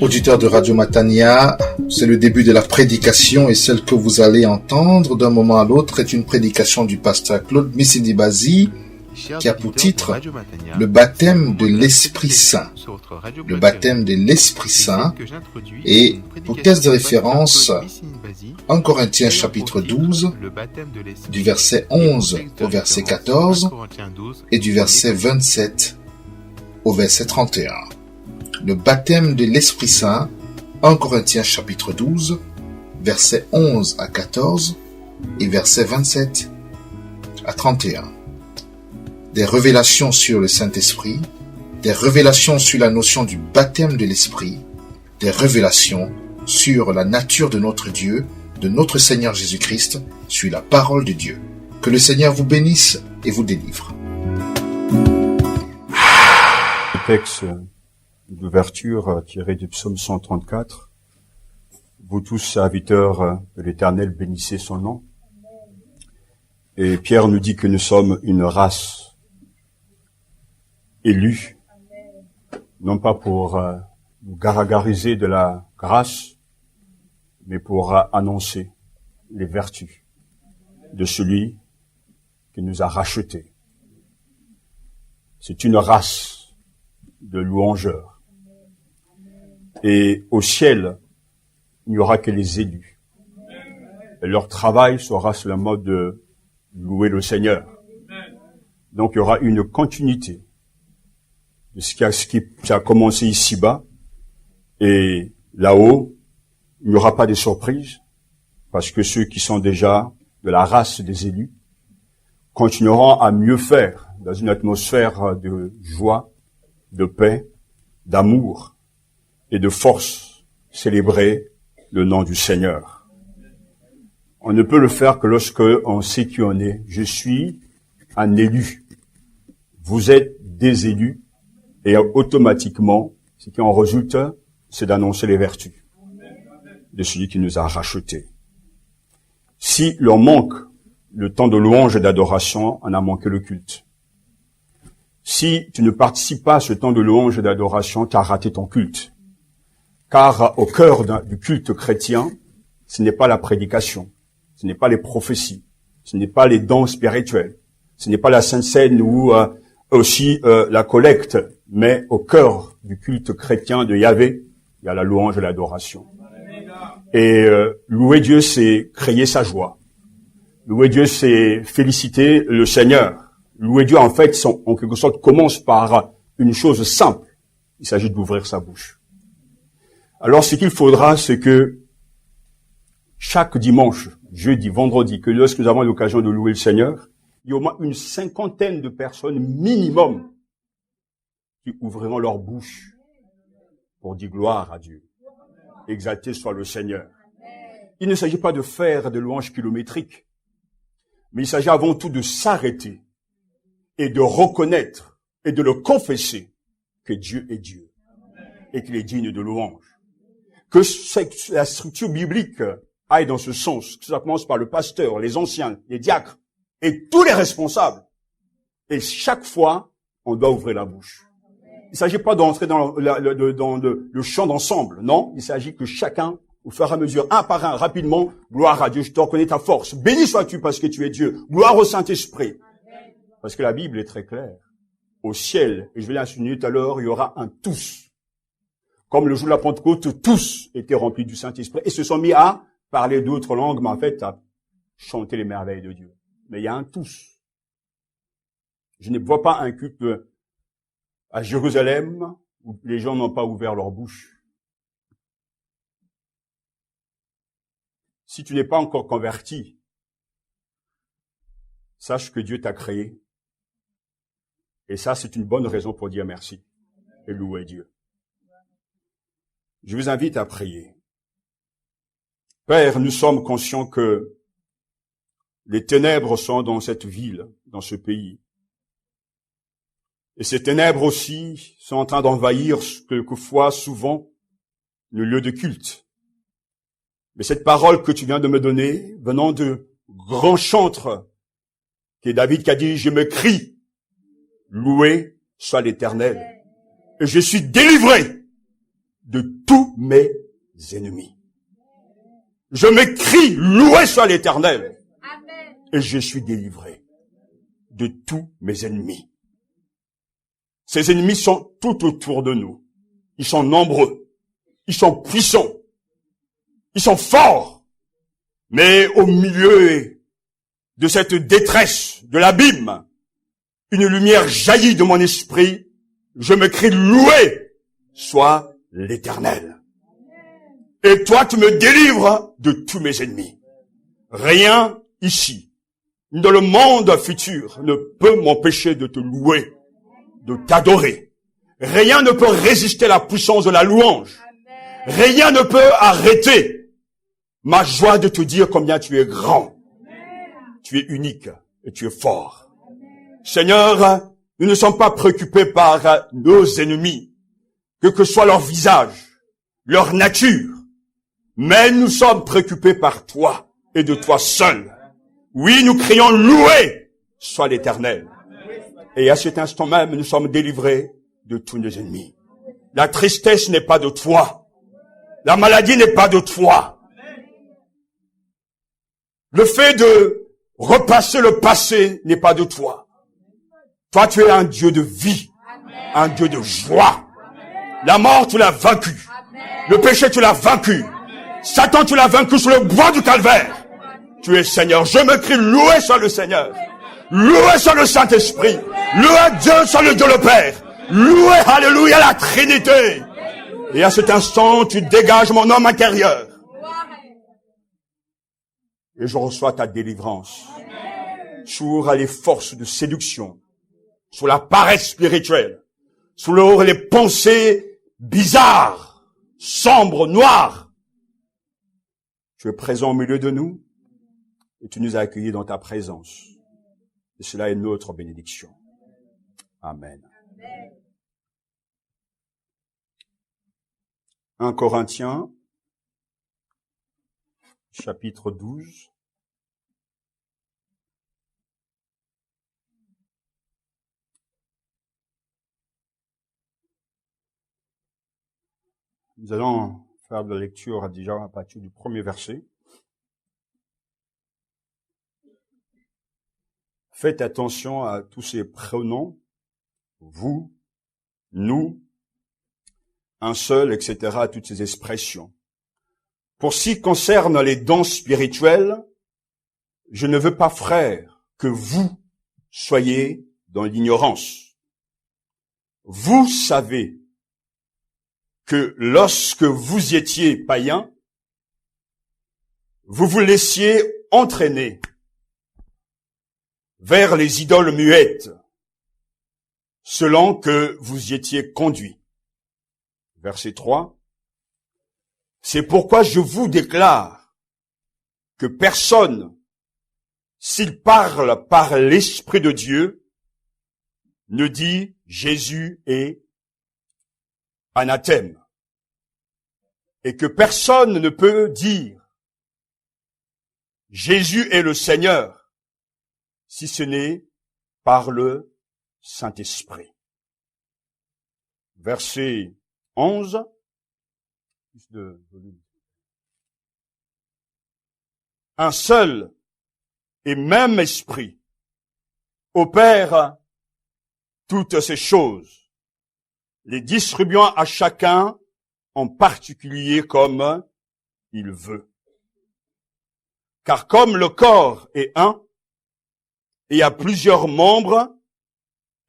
Auditeurs de Radio Matania, c'est le début de la prédication et celle que vous allez entendre d'un moment à l'autre est une prédication du pasteur Claude Missidi-Bazi qui a pour titre le baptême de l'Esprit Saint. Le baptême de l'Esprit Saint et pour texte de référence 1 Corinthiens chapitre 12 du verset 11 au verset 14 et du verset 27 au verset 31. Le baptême de l'Esprit Saint, 1 Corinthiens chapitre 12, versets 11 à 14 et versets 27 à 31. Des révélations sur le Saint-Esprit, des révélations sur la notion du baptême de l'Esprit, des révélations sur la nature de notre Dieu, de notre Seigneur Jésus-Christ, sur la parole de Dieu. Que le Seigneur vous bénisse et vous délivre. Le texte d'ouverture tiré du psaume 134. Vous tous, serviteurs de l'Éternel, bénissez son nom. Et Pierre nous dit que nous sommes une race élue, non pas pour nous gargariser de la grâce, mais pour annoncer les vertus de celui qui nous a rachetés. C'est une race de louangeurs. Et au ciel, il n'y aura que les élus. Et leur travail sera sur le mode de louer le Seigneur. Donc il y aura une continuité de ce qui a commencé ici-bas. Et là-haut, il n'y aura pas de surprise, parce que ceux qui sont déjà de la race des élus continueront à mieux faire dans une atmosphère de joie, de paix, d'amour et de force, célébrer le nom du Seigneur. On ne peut le faire que lorsque on sait qui on est. Je suis un élu. Vous êtes des élus et automatiquement, ce qui en résulte, c'est d'annoncer les vertus de celui qui nous a rachetés. Si l'on manque le temps de louange et d'adoration, on a manqué le culte. Si tu ne participes pas à ce temps de louange et d'adoration, tu as raté ton culte. Car au cœur du culte chrétien, ce n'est pas la prédication, ce n'est pas les prophéties, ce n'est pas les dons spirituels, ce n'est pas la Sainte Seine ou aussi la collecte, mais au cœur du culte chrétien de Yahvé, il y a la louange et l'adoration. Et louer Dieu, c'est créer sa joie. Louer Dieu, c'est féliciter le Seigneur. Louer Dieu, en fait, en quelque sorte, commence par une chose simple. Il s'agit d'ouvrir sa bouche. Alors, ce qu'il faudra, c'est que chaque dimanche, jeudi, vendredi, que lorsque nous avons l'occasion de louer le Seigneur, il y a au moins une 50aine de personnes minimum qui ouvriront leur bouche pour dire gloire à Dieu. Exalté soit le Seigneur. Il ne s'agit pas de faire des louanges kilométriques, mais il s'agit avant tout de s'arrêter et de reconnaître et de le confesser que Dieu est Dieu et qu'il est digne de louange. Que la structure biblique aille dans ce sens, que ça commence par le pasteur, les anciens, les diacres et tous les responsables. Et chaque fois, on doit ouvrir la bouche. Il ne s'agit pas d'entrer dans le chant d'ensemble, non. Il s'agit que chacun, au fur et à mesure, un par un, rapidement, gloire à Dieu, je te reconnais ta force. Béni sois-tu parce que tu es Dieu. Gloire au Saint-Esprit. Parce que la Bible est très claire. Au ciel, et je vais l'insinuer tout à l'heure, il y aura un tous. Comme le jour de la Pentecôte, tous étaient remplis du Saint-Esprit et se sont mis à parler d'autres langues, mais en fait, à chanter les merveilles de Dieu. Mais il y a un tous. Je ne vois pas un culte à Jérusalem où les gens n'ont pas ouvert leur bouche. Si tu n'es pas encore converti, sache que Dieu t'a créé. Et ça, c'est une bonne raison pour dire merci et louer Dieu. Je vous invite à prier. Père, nous sommes conscients que les ténèbres sont dans cette ville, dans ce pays. Et ces ténèbres aussi sont en train d'envahir quelquefois, souvent, le lieu de culte. Mais cette parole que tu viens de me donner, venant de grands chantres, qui est David qui a dit, je me crie, loué soit l'Éternel. et je suis délivré de tous mes ennemis. Je m'écris, loué soit l'Éternel, et je suis délivré de tous mes ennemis. Ces ennemis sont tout autour de nous. Ils sont nombreux. Ils sont puissants. Ils sont forts. Mais au milieu de cette détresse, de l'abîme, une lumière jaillit de mon esprit. Je me crie, loué soit l'Éternel. Et toi, tu me délivres de tous mes ennemis. Rien ici, dans le monde futur, ne peut m'empêcher de te louer, de t'adorer. Rien ne peut résister à la puissance de la louange. Rien ne peut arrêter ma joie de te dire combien tu es grand. Tu es unique et tu es fort. Seigneur, nous ne sommes pas préoccupés par nos ennemis, que soit leur visage, leur nature, mais nous sommes préoccupés par toi et de toi seul. Oui, nous crions loué soit l'Éternel. Et à cet instant même, nous sommes délivrés de tous nos ennemis. La tristesse n'est pas de toi. La maladie n'est pas de toi. Le fait de repasser le passé n'est pas de toi. Toi, tu es un Dieu de vie, un Dieu de joie. La mort, tu l'as vaincu. Le péché, tu l'as vaincu. Satan, tu l'as vaincu sur le bois du calvaire. Tu es Seigneur. Je me crie, loué soit le Seigneur. Loué soit le Saint-Esprit. Loué Dieu soit le Dieu le Père. Loué, alléluia, la Trinité. Et à cet instant, tu dégages mon homme intérieur. Et je reçois ta délivrance. Sur les forces de séduction. Sur la paresse spirituelle. Sur les pensées bizarres, sombres, noires. Tu es présent au milieu de nous. Et tu nous as accueillis dans ta présence. Et cela est notre bénédiction. Amen. 1 Corinthiens, chapitre 12. Nous allons faire de la lecture déjà à partir du premier verset. Faites attention à tous ces pronoms, vous, nous, un seul, etc., à toutes ces expressions. Pour ce qui concerne les dons spirituels, je ne veux pas, frères, que vous soyez dans l'ignorance. Vous savez que lorsque vous étiez païens, vous vous laissiez entraîner vers les idoles muettes, selon que vous y étiez conduits. Verset 3. C'est pourquoi je vous déclare que personne, s'il parle par l'Esprit de Dieu, ne dit Jésus est anathème. Et que personne ne peut dire Jésus est le Seigneur, si ce n'est par le Saint-Esprit. Verset 11. Un seul et même esprit opère toutes ces choses, les distribuant à chacun en particulier comme il veut. Car comme le corps est un, et a plusieurs membres,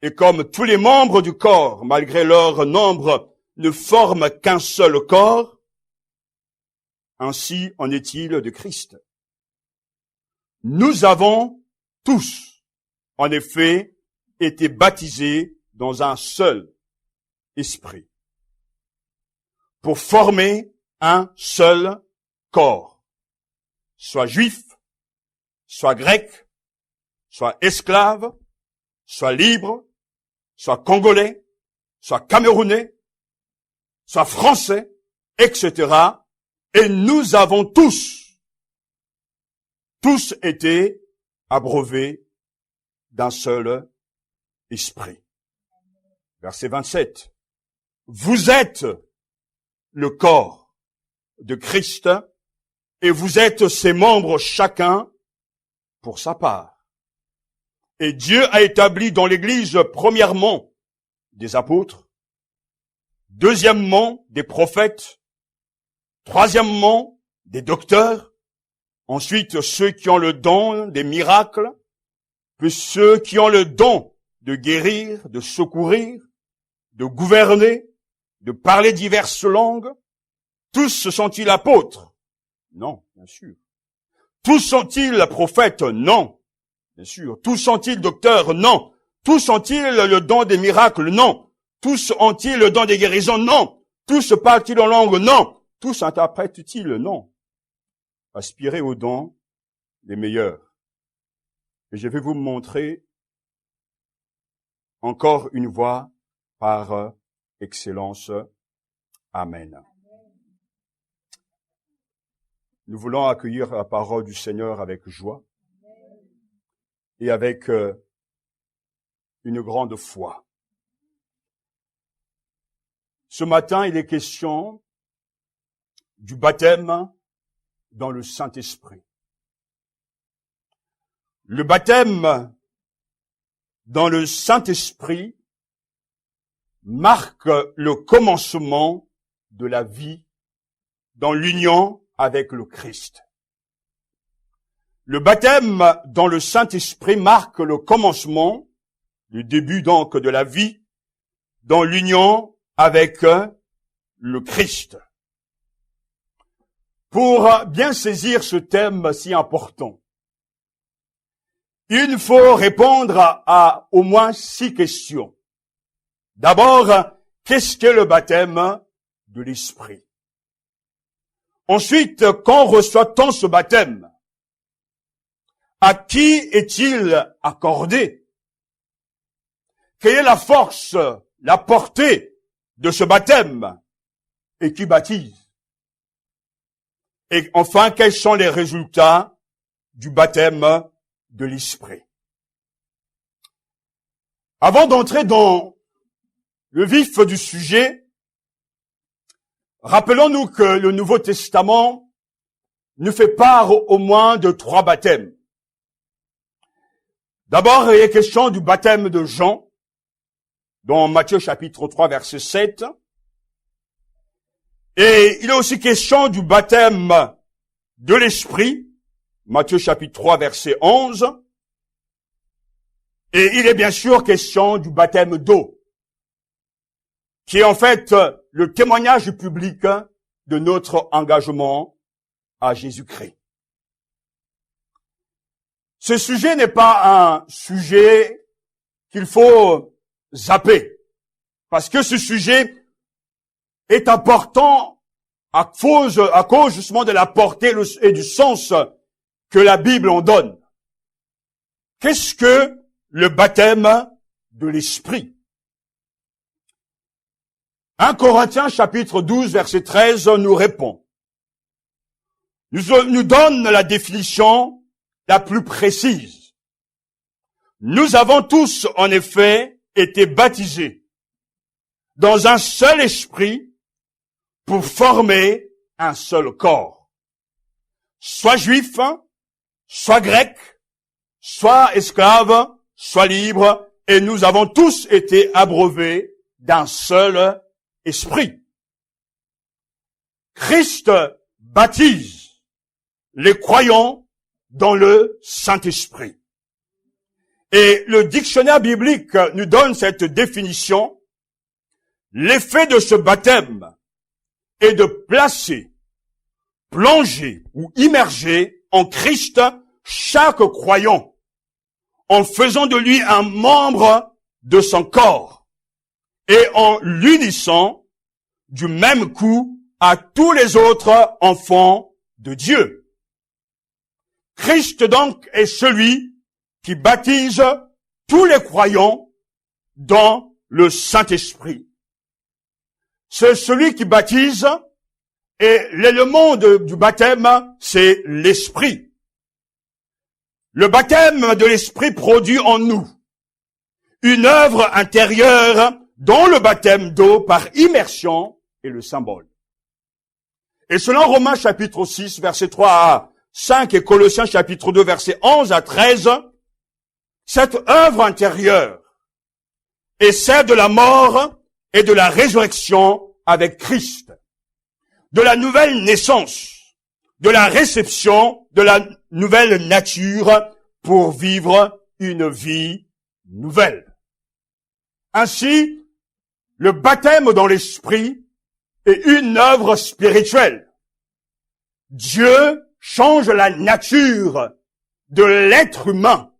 et comme tous les membres du corps, malgré leur nombre, ne forment qu'un seul corps, ainsi en est-il de Christ. Nous avons tous, en effet, été baptisés dans un seul esprit, pour former un seul corps, soit juif, soit grec, soit esclave, soit libre, soit congolais, soit camerounais, soit français, etc. Et nous avons tous été abreuvés d'un seul esprit. Verset 27. vous êtes le corps de Christ et vous êtes ses membres chacun pour sa part. Et Dieu a établi dans l'Église, premièrement, des apôtres, deuxièmement, des prophètes, troisièmement, des docteurs, ensuite ceux qui ont le don des miracles, puis ceux qui ont le don de guérir, de secourir, de gouverner, de parler diverses langues. Tous sont-ils apôtres? Non, bien sûr. Tous sont-ils prophètes? Non, bien sûr. Tous sont-ils docteurs? Non. Tous ont-ils le don des miracles? Non. Tous ont-ils le don des guérisons? Non. Tous parlent-ils en langue? Non. Tous interprètent-ils? Non. Aspirez aux dons les meilleurs. Et je vais vous montrer encore une voie par excellence. Amen. Nous voulons accueillir la parole du Seigneur avec joie et avec une grande foi. Ce matin, il est question du baptême dans le Saint-Esprit. Le baptême dans le Saint-Esprit marque le commencement de la vie dans l'union avec le Christ. Le baptême dans le Saint-Esprit marque le commencement, le début donc de la vie dans l'union avec le Christ. Pour bien saisir ce thème si important, il faut répondre à au moins 6 questions. D'abord, qu'est-ce que le baptême de l'Esprit? Ensuite, quand reçoit-on ce baptême? À qui est-il accordé? Quelle est la force, la portée de ce baptême? Et qui baptise? Et enfin, quels sont les résultats du baptême de l'Esprit? Avant d'entrer dans le vif du sujet, rappelons-nous que le Nouveau Testament nous fait part au moins de 3 baptêmes. D'abord, il est question du baptême de Jean, dans Matthieu chapitre 3, verset 7. Et il est aussi question du baptême de l'Esprit, Matthieu chapitre 3, verset 11. Et il est bien sûr question du baptême d'eau, qui est en fait le témoignage public de notre engagement à Jésus-Christ. Ce sujet n'est pas un sujet qu'il faut zapper, parce que ce sujet est important à cause justement de la portée et du sens que la Bible en donne. Qu'est-ce que le baptême de l'Esprit? 1 Corinthiens chapitre 12 verset 13 nous répond. Nous donne la définition la plus précise. Nous avons tous en effet été baptisés dans un seul esprit pour former un seul corps. Soit juif, soit grec, soit esclave, soit libre, et nous avons tous été abreuvés d'un seul esprit. Christ baptise les croyants dans le Saint-Esprit. Et le dictionnaire biblique nous donne cette définition. L'effet de ce baptême est de placer, plonger ou immerger en Christ chaque croyant, en faisant de lui un membre de son corps et en l'unissant du même coup à tous les autres enfants de Dieu. Christ donc est celui qui baptise tous les croyants dans le Saint-Esprit. C'est celui qui baptise, et l'élément du baptême, c'est l'Esprit. Le baptême de l'Esprit produit en nous une œuvre intérieure dont le baptême d'eau par immersion est le symbole. Et selon Romains chapitre 6, versets 3 à 5 et Colossiens chapitre 2, versets 11 à 13, cette œuvre intérieure est celle de la mort et de la résurrection avec Christ, de la nouvelle naissance, de la réception de la nouvelle nature pour vivre une vie nouvelle. Ainsi, le baptême dans l'esprit est une œuvre spirituelle. Dieu change la nature de l'être humain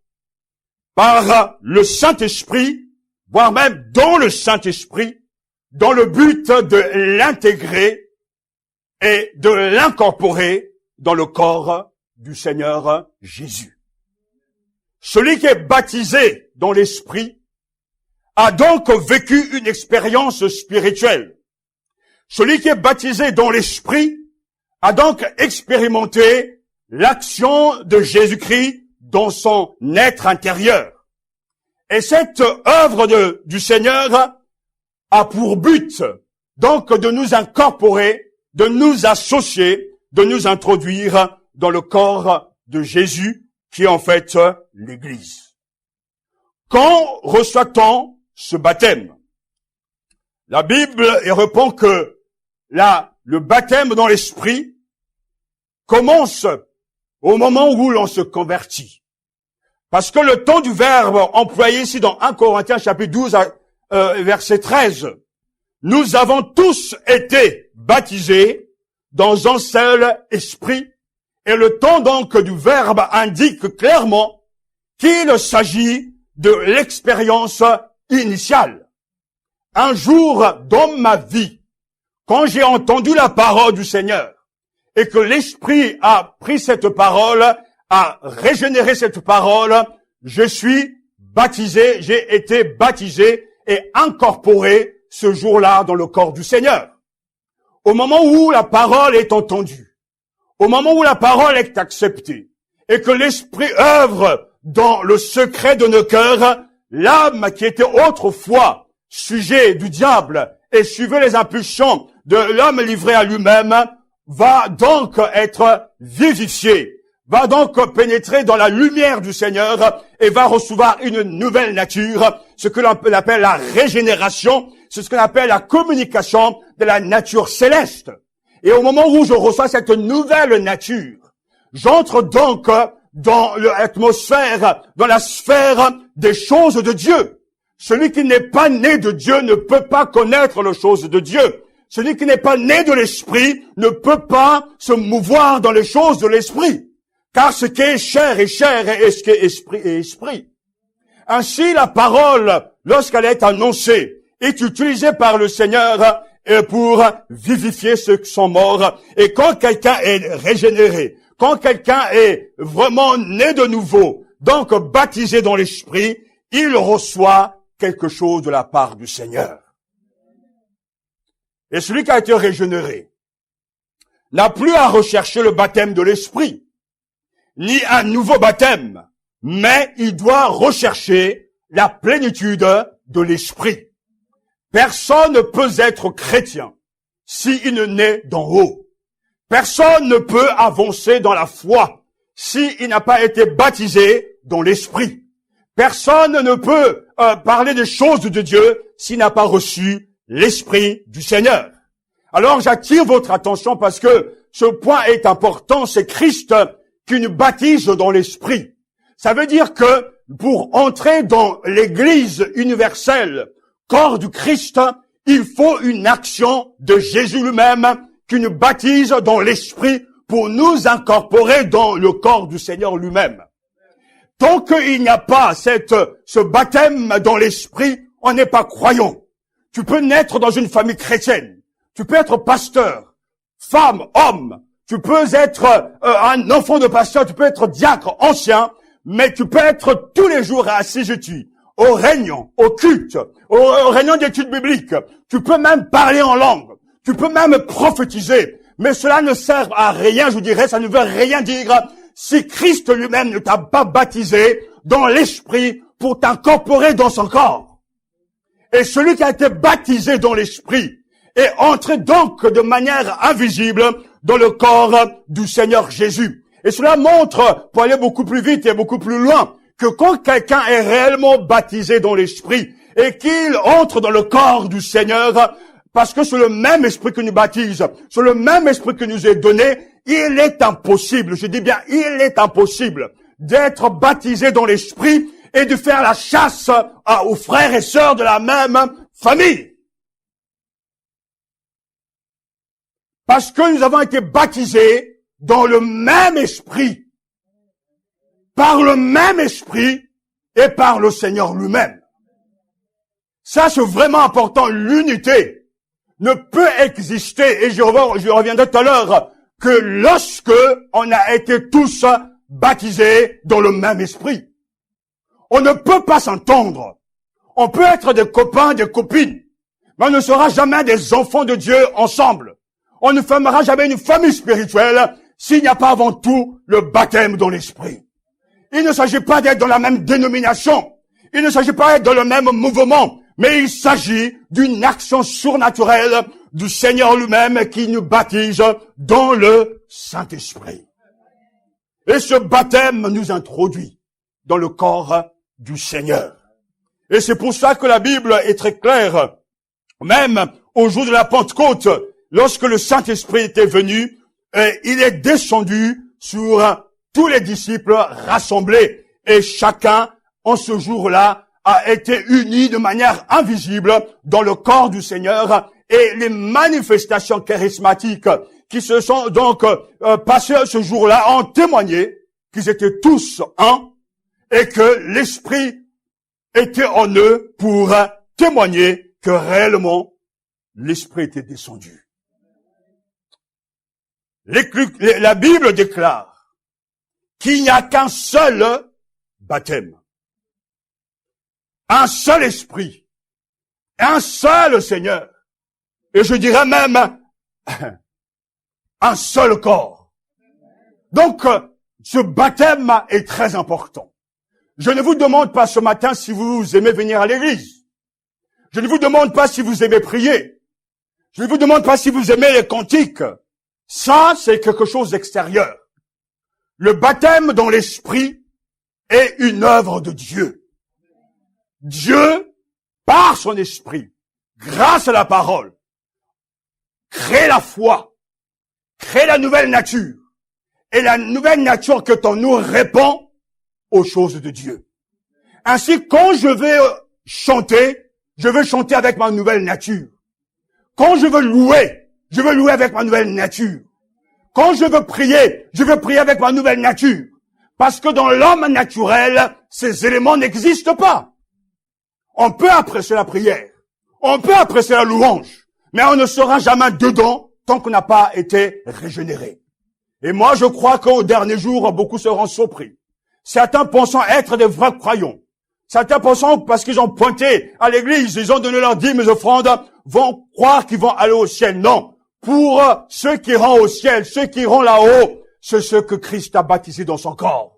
par le Saint-Esprit, voire même dans le Saint-Esprit, dans le but de l'intégrer et de l'incorporer dans le corps du Seigneur Jésus. Celui qui est baptisé dans l'Esprit a donc vécu une expérience spirituelle. Celui qui est baptisé dans l'Esprit a donc expérimenté l'action de Jésus-Christ dans son être intérieur. Et cette œuvre du Seigneur a pour but donc de nous incorporer, de nous associer, de nous introduire dans le corps de Jésus, qui est en fait l'Église. Quand reçoit-on ce baptême? La Bible répond que le baptême dans l'Esprit commence au moment où l'on se convertit. Parce que le temps du verbe employé ici dans 1 Corinthiens chapitre 12 verset 13, nous avons tous été baptisés dans un seul esprit. Et le temps donc du verbe indique clairement qu'il s'agit de l'expérience initiale. Un jour dans ma vie, quand j'ai entendu la parole du Seigneur et que l'Esprit a pris cette parole, a régénéré cette parole, je suis baptisé, j'ai été baptisé et incorporé ce jour-là dans le corps du Seigneur. Au moment où la parole est entendue, au moment où la parole est acceptée, et que l'Esprit œuvre dans le secret de nos cœurs, l'âme qui était autrefois sujet du diable et suivait les impulsions de l'homme livré à lui-même, va donc être vivifiée, va donc pénétrer dans la lumière du Seigneur et va recevoir une nouvelle nature, ce que l'on appelle la régénération, c'est ce qu'on appelle la communication de la nature céleste. Et au moment où je reçois cette nouvelle nature, j'entre donc dans l'atmosphère, dans la sphère des choses de Dieu. Celui qui n'est pas né de Dieu ne peut pas connaître les choses de Dieu. Celui qui n'est pas né de l'Esprit ne peut pas se mouvoir dans les choses de l'Esprit. Car ce qui est chair est chair et ce qui est esprit est esprit. Ainsi, la parole, lorsqu'elle est annoncée, est utilisée par le Seigneur pour vivifier ceux qui sont morts. Et quand quelqu'un est régénéré, quand quelqu'un est vraiment né de nouveau, donc baptisé dans l'Esprit, il reçoit quelque chose de la part du Seigneur. Et celui qui a été régénéré n'a plus à rechercher le baptême de l'Esprit, ni un nouveau baptême, mais il doit rechercher la plénitude de l'Esprit. Personne ne peut être chrétien s'il ne naît d'en haut. Personne ne peut avancer dans la foi s'il n'a pas été baptisé dans l'Esprit. Personne ne peut parler des choses de Dieu s'il n'a pas reçu l'Esprit du Seigneur. Alors j'attire votre attention parce que ce point est important, c'est Christ qui nous baptise dans l'Esprit. Ça veut dire que pour entrer dans l'Église universelle, corps du Christ, il faut une action de Jésus lui-même qui nous baptise dans l'Esprit pour nous incorporer dans le corps du Seigneur lui-même. Tant qu'il n'y a pas ce baptême dans l'Esprit, on n'est pas croyant. Tu peux naître dans une famille chrétienne. Tu peux être pasteur, femme, homme. Tu peux être un enfant de pasteur. Tu peux être diacre, ancien. Mais tu peux être tous les jours assujetti au réunion, au culte, aux réunions d'études bibliques. Tu peux même parler en langue. Tu peux même prophétiser. Mais cela ne sert à rien, je vous dirais. Ça ne veut rien dire si Christ lui-même ne t'a pas baptisé dans l'Esprit pour t'incorporer dans son corps. Et celui qui a été baptisé dans l'Esprit est entré donc de manière invisible dans le corps du Seigneur Jésus. Et cela montre, pour aller beaucoup plus vite et beaucoup plus loin, que quand quelqu'un est réellement baptisé dans l'Esprit et qu'il entre dans le corps du Seigneur, parce que c'est le même Esprit qui nous baptise, c'est le même Esprit qui nous est donné, il est impossible, je dis bien, il est impossible d'être baptisé dans l'Esprit et de faire la chasse aux frères et sœurs de la même famille. Parce que nous avons été baptisés dans le même Esprit, par le même Esprit et par le Seigneur lui-même. Ça, c'est vraiment important. L'unité ne peut exister, et je reviendrai tout à l'heure, que lorsque on a été tous baptisés dans le même Esprit. On ne peut pas s'entendre. On peut être des copains, des copines, mais on ne sera jamais des enfants de Dieu ensemble. On ne formera jamais une famille spirituelle s'il n'y a pas avant tout le baptême dans l'Esprit. Il ne s'agit pas d'être dans la même dénomination. Il ne s'agit pas d'être dans le même mouvement. Mais il s'agit d'une action surnaturelle du Seigneur lui-même qui nous baptise dans le Saint-Esprit. Et ce baptême nous introduit dans le corps du Seigneur. Et c'est pour ça que la Bible est très claire. Même au jour de la Pentecôte, lorsque le Saint-Esprit était venu, il est descendu sur tous les disciples rassemblés. Et chacun, en ce jour-là, a été uni de manière invisible dans le corps du Seigneur, et les manifestations charismatiques qui se sont donc passées ce jour-là ont témoigné qu'ils étaient tous un et que l'Esprit était en eux pour témoigner que réellement l'Esprit était descendu. La Bible déclare qu'il n'y a qu'un seul baptême. Un seul Esprit, un seul Seigneur, et je dirais même un seul corps. Donc, ce baptême est très important. Je ne vous demande pas ce matin si vous aimez venir à l'église. Je ne vous demande pas si vous aimez prier. Je ne vous demande pas si vous aimez les cantiques. Ça, c'est quelque chose d'extérieur. Le baptême dans l'Esprit est une œuvre de Dieu. Dieu, par son Esprit, grâce à la parole, crée la foi, crée la nouvelle nature. Et la nouvelle nature que en nous répand aux choses de Dieu. Ainsi, quand je vais chanter, je veux chanter avec ma nouvelle nature. Quand je veux louer avec ma nouvelle nature. Quand je veux prier avec ma nouvelle nature. Parce que dans l'homme naturel, ces éléments n'existent pas. On peut apprécier la prière, on peut apprécier la louange, mais on ne sera jamais dedans tant qu'on n'a pas été régénéré. Et moi, je crois qu'au dernier jour, beaucoup seront surpris. Certains pensant être des vrais croyants, certains pensant parce qu'ils ont pointé à l'église, ils ont donné leurs dîmes et offrandes, vont croire qu'ils vont aller au ciel. Non. Pour ceux qui iront au ciel, ceux qui iront là-haut, c'est ceux que Christ a baptisés dans son corps.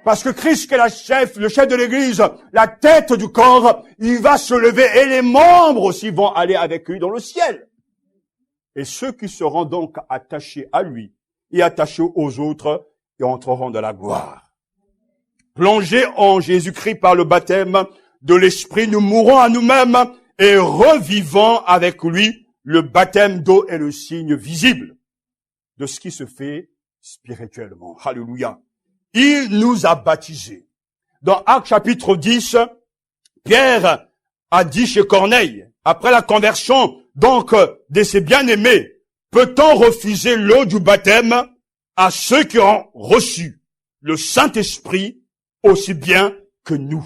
Parce que Christ, qui est le chef de l'église, la tête du corps, il va se lever et les membres aussi vont aller avec lui dans le ciel. Et ceux qui seront donc attachés à lui et attachés aux autres et entreront dans la gloire. Plongés en Jésus-Christ par le baptême de l'Esprit, nous mourrons à nous-mêmes et revivons avec lui. Le baptême d'eau est le signe visible de ce qui se fait spirituellement. Alléluia. Il nous a baptisés. Dans Actes chapitre 10, Pierre a dit chez Corneille, après la conversion donc de ses bien-aimés, peut-on refuser l'eau du baptême à ceux qui ont reçu le Saint-Esprit aussi bien que nous?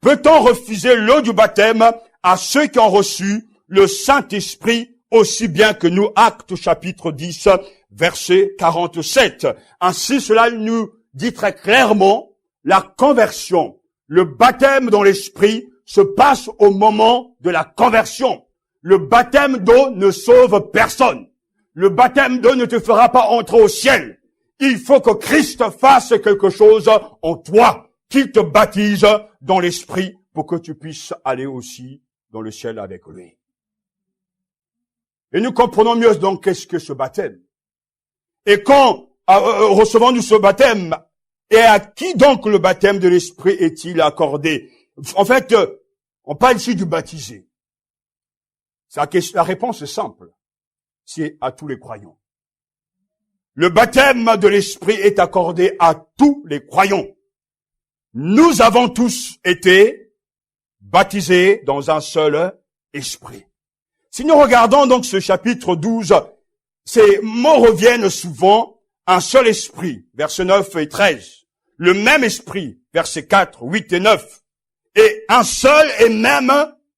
Peut-on refuser l'eau du baptême à ceux qui ont reçu le Saint-Esprit aussi bien que nous? Actes chapitre 10, verset 47. Ainsi, cela nous dit très clairement, la conversion, le baptême dans l'Esprit se passe au moment de la conversion. Le baptême d'eau ne sauve personne. Le baptême d'eau ne te fera pas entrer au ciel. Il faut que Christ fasse quelque chose en toi, qu'il te baptise dans l'Esprit pour que tu puisses aller aussi dans le ciel avec lui. Et nous comprenons mieux donc qu'est-ce que ce baptême. Et quand recevons-nous ce baptême, et à qui donc le baptême de l'Esprit est-il accordé? En fait, on parle ici du baptisé. La réponse est simple. C'est à tous les croyants. Le baptême de l'Esprit est accordé à tous les croyants. Nous avons tous été baptisés dans un seul esprit. Si nous regardons donc ce chapitre 12, ces mots reviennent souvent, un seul esprit, versets 9 et 13. Le même esprit, versets 4, 8 et 9. Et un seul et même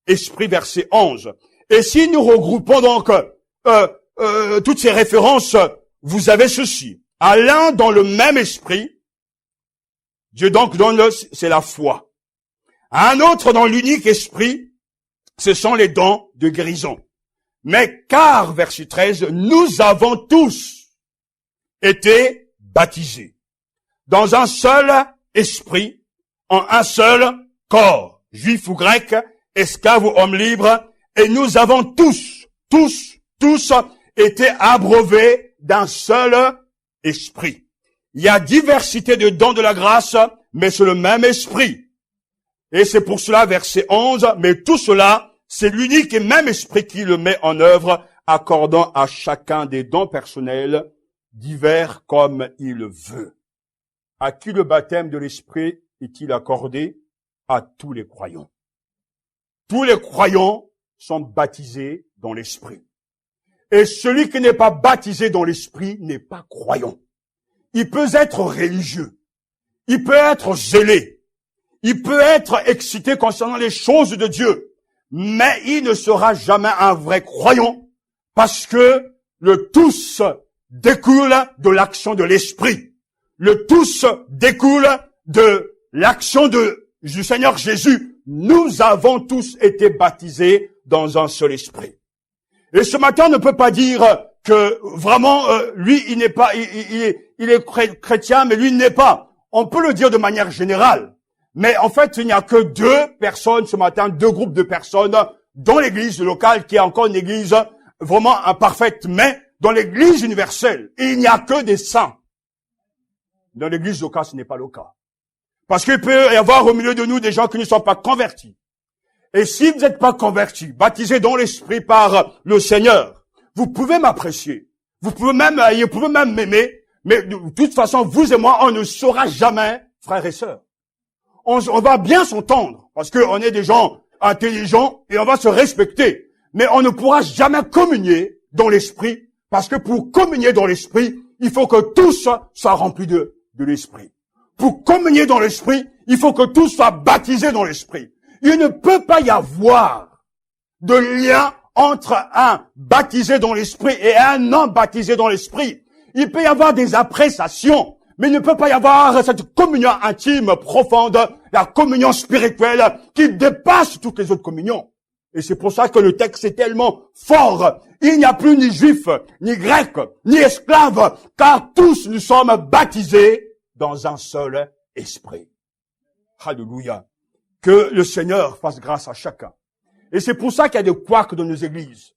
esprit, verset 11. Et si nous regroupons donc toutes ces références, vous avez ceci. À l'un dans le même esprit, Dieu donc donne, c'est la foi. À un autre dans l'unique esprit, ce sont les dons de guérison. Mais car, verset 13, nous avons tous été baptisés dans un seul esprit, en un seul corps, juif ou grec, esclave ou homme libre, et nous avons tous été abreuvés d'un seul esprit. Il y a diversité de dons de la grâce, mais c'est le même esprit. Et c'est pour cela, verset 11, mais tout cela, c'est l'unique et même esprit qui le met en œuvre, accordant à chacun des dons personnels, divers comme il le veut. À qui le baptême de l'esprit est-il accordé? À tous les croyants. Tous les croyants sont baptisés dans l'esprit. Et celui qui n'est pas baptisé dans l'esprit n'est pas croyant. Il peut être religieux. Il peut être zélé. Il peut être excité concernant les choses de Dieu. Mais il ne sera jamais un vrai croyant parce que le tous découle de l'action de l'esprit. Le tous découle de l'action du Seigneur Jésus. Nous avons tous été baptisés dans un seul esprit. Et ce matin, on ne peut pas dire que vraiment, lui, il n'est pas, il est chrétien, mais lui, il n'est pas. On peut le dire de manière générale. Mais en fait, il n'y a que deux personnes ce matin, deux groupes de personnes dans l'église locale, qui est encore une église vraiment imparfaite, mais dans l'église universelle, il n'y a que des saints. Dans l'église locale, ce n'est pas le cas. Parce qu'il peut y avoir au milieu de nous des gens qui ne sont pas convertis. Et si vous n'êtes pas convertis, baptisés dans l'esprit par le Seigneur, vous pouvez m'apprécier. Vous pouvez même m'aimer. Mais de toute façon, vous et moi, on ne saura jamais, frères et sœurs. On va bien s'entendre, parce qu'on est des gens intelligents et on va se respecter. Mais on ne pourra jamais communier dans l'esprit, parce que pour communier dans l'esprit, il faut que tous soient remplis de l'esprit. Pour communier dans l'esprit, il faut que tous soient baptisés dans l'esprit. Il ne peut pas y avoir de lien entre un baptisé dans l'esprit et un non baptisé dans l'esprit. Il peut y avoir des appréciations, mais il ne peut pas y avoir cette communion intime, profonde, la communion spirituelle qui dépasse toutes les autres communions. Et c'est pour ça que le texte est tellement fort. Il n'y a plus ni juif, ni grec, ni esclave, car tous nous sommes baptisés dans un seul esprit. Alléluia. Que le Seigneur fasse grâce à chacun. Et c'est pour ça qu'il y a des couacs dans nos églises.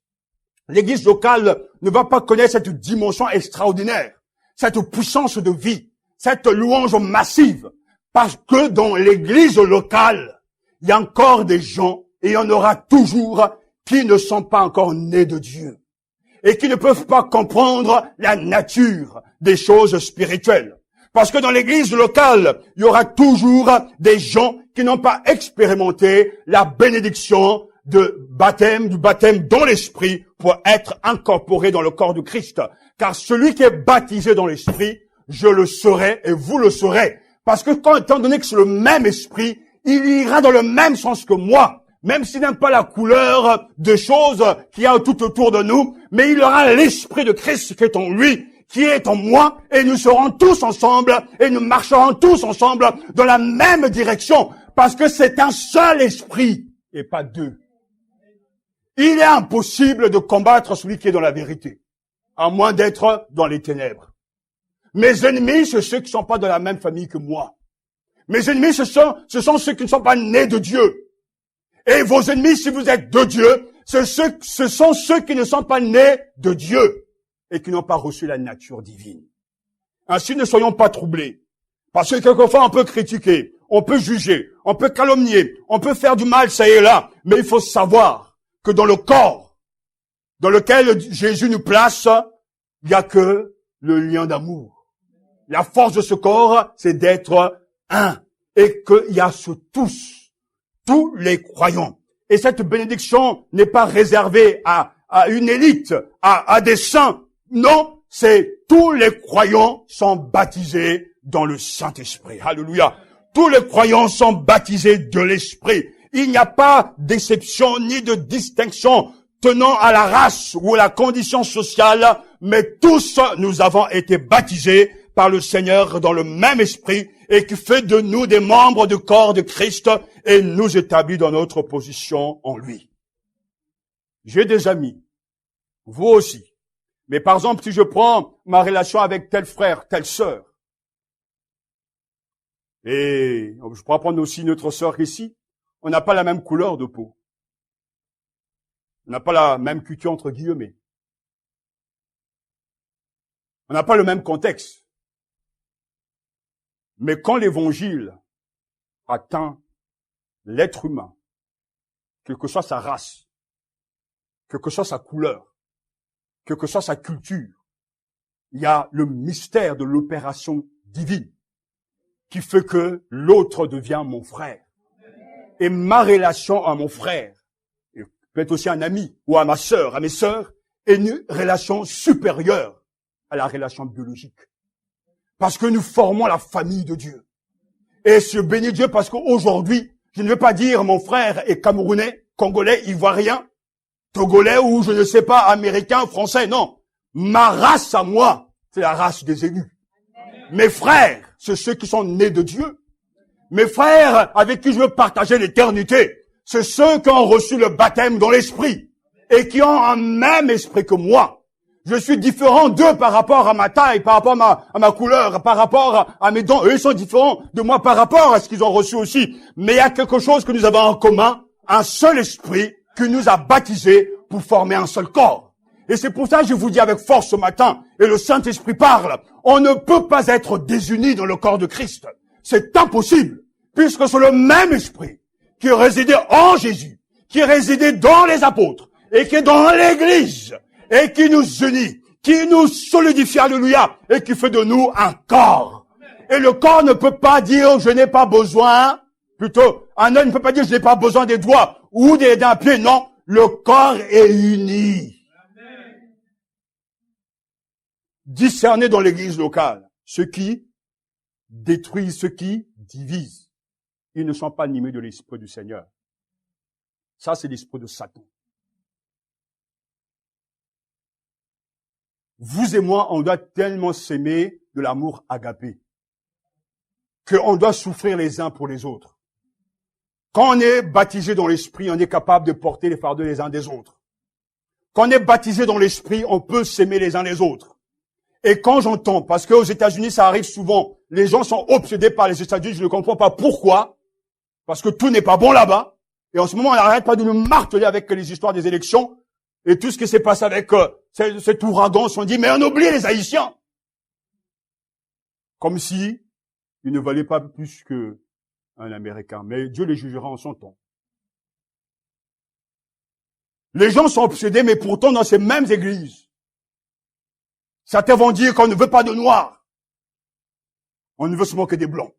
L'église locale ne va pas connaître cette dimension extraordinaire, cette puissance de vie, cette louange massive. Parce que dans l'église locale, il y a encore des gens, et il y en aura toujours, qui ne sont pas encore nés de Dieu. Et qui ne peuvent pas comprendre la nature des choses spirituelles. Parce que dans l'église locale, il y aura toujours des gens qui n'ont pas expérimenté la bénédiction du baptême dans l'esprit pour être incorporé dans le corps du Christ. Car celui qui est baptisé dans l'esprit, je le serai et vous le serez. Parce que étant donné que c'est le même esprit, il ira dans le même sens que moi. Même s'il n'aime pas la couleur des choses qu'il y a tout autour de nous, mais il aura l'esprit de Christ qui est en lui, qui est en moi, et nous serons tous ensemble, et nous marcherons tous ensemble dans la même direction, parce que c'est un seul esprit, et pas deux. Il est impossible de combattre celui qui est dans la vérité, à moins d'être dans les ténèbres. Mes ennemis, c'est ceux qui ne sont pas de la même famille que moi. Mes ennemis, ce sont ceux qui ne sont pas nés de Dieu. Et vos ennemis, si vous êtes de Dieu, ce sont ceux qui ne sont pas nés de Dieu et qui n'ont pas reçu la nature divine. Ainsi, ne soyons pas troublés. Parce que quelquefois, on peut critiquer, on peut juger, on peut calomnier, on peut faire du mal, ça et là. Mais il faut savoir que dans le corps dans lequel Jésus nous place, il n'y a que le lien d'amour. La force de ce corps, c'est d'être un. Et qu'il y a sur tous les croyants. Et cette bénédiction n'est pas réservée à une élite, à des saints. Non, c'est tous les croyants sont baptisés dans le Saint-Esprit. Alléluia. Tous les croyants sont baptisés de l'Esprit. Il n'y a pas d'exception ni de distinction tenant à la race ou à la condition sociale, mais tous nous avons été baptisés par le Seigneur dans le même esprit et qui fait de nous des membres du corps de Christ et nous établit dans notre position en lui. J'ai des amis, vous aussi. Mais par exemple, si je prends ma relation avec tel frère, telle sœur, et je pourrais prendre aussi notre sœur ici, on n'a pas la même couleur de peau. On n'a pas la même culture entre guillemets. On n'a pas le même contexte. Mais quand l'évangile atteint l'être humain, quelle que soit sa race, quelle que soit sa couleur, quelle que soit sa culture, il y a le mystère de l'opération divine qui fait que l'autre devient mon frère. Et ma relation à mon frère, et peut-être aussi un ami ou à ma sœur, à mes sœurs, est une relation supérieure à la relation biologique. Parce que nous formons la famille de Dieu. Et je bénis Dieu parce qu'aujourd'hui, je ne veux pas dire mon frère est camerounais, congolais, ivoirien, togolais ou je ne sais pas, américain, français, non. Ma race à moi, c'est la race des élus. Mes frères, c'est ceux qui sont nés de Dieu. Mes frères avec qui je veux partager l'éternité, c'est ceux qui ont reçu le baptême dans l'esprit et qui ont un même esprit que moi. Je suis différent d'eux par rapport à ma taille, par rapport à ma couleur, par rapport à mes dents. Eux, ils sont différents de moi par rapport à ce qu'ils ont reçu aussi. Mais il y a quelque chose que nous avons en commun, un seul esprit qui nous a baptisés pour former un seul corps. Et c'est pour ça que je vous dis avec force ce matin, et le Saint-Esprit parle, on ne peut pas être désunis dans le corps de Christ. C'est impossible, puisque c'est le même esprit qui résidait en Jésus, qui résidait dans les apôtres, et qui est dans l'Église, et qui nous unit, qui nous solidifie, alléluia, et qui fait de nous un corps. Et le corps ne peut pas dire je n'ai pas besoin, plutôt, un homme ne peut pas dire je n'ai pas besoin des doigts ou d'un pied, non, le corps est uni. Discerner dans l'église locale ce qui détruit, ce qui divise. Ils ne sont pas animés de l'esprit du Seigneur. Ça, c'est l'esprit de Satan. Vous et moi, on doit tellement s'aimer de l'amour agapé qu'on doit souffrir les uns pour les autres. Quand on est baptisé dans l'esprit, on est capable de porter les fardeaux les uns des autres. Quand on est baptisé dans l'esprit, on peut s'aimer les uns les autres. Et quand j'entends, parce qu'aux États-Unis, ça arrive souvent, les gens sont obsédés par les États-Unis, je ne comprends pas pourquoi, parce que tout n'est pas bon là-bas. Et en ce moment, on n'arrête pas de nous marteler avec les histoires des élections et tout ce qui s'est passé avec cet ouragan. On dit, mais on oublie les Haïtiens. Comme si ils ne valaient pas plus qu'un Américain. Mais Dieu les jugera en son temps. Les gens sont obsédés, mais pourtant dans ces mêmes églises, certains vont dire qu'on ne veut pas de noirs. On ne veut se moquer des blancs.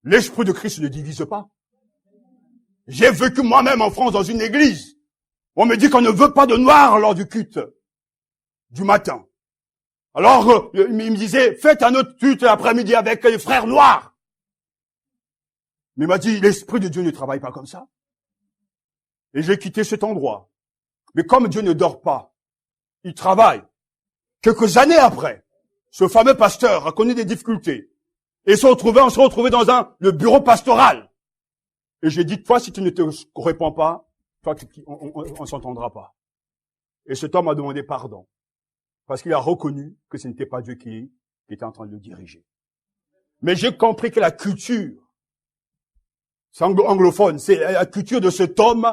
L'esprit de Christ ne divise pas. J'ai vécu moi-même en France dans une église. On me dit qu'on ne veut pas de noirs lors du culte du matin. Alors, il me disait, faites un autre culte l'après-midi avec les frères noirs. Mais il m'a dit, l'esprit de Dieu ne travaille pas comme ça. Et j'ai quitté cet endroit. Mais comme Dieu ne dort pas, il travaille. Quelques années après, ce fameux pasteur a connu des difficultés. Et on se retrouvait dans le bureau pastoral. Et j'ai dit, toi, si tu ne te réponds pas, toi, on s'entendra pas. Et cet homme a demandé pardon. Parce qu'il a reconnu que ce n'était pas Dieu qui était en train de le diriger. Mais j'ai compris que la culture, c'est anglophone, c'est la culture de cet homme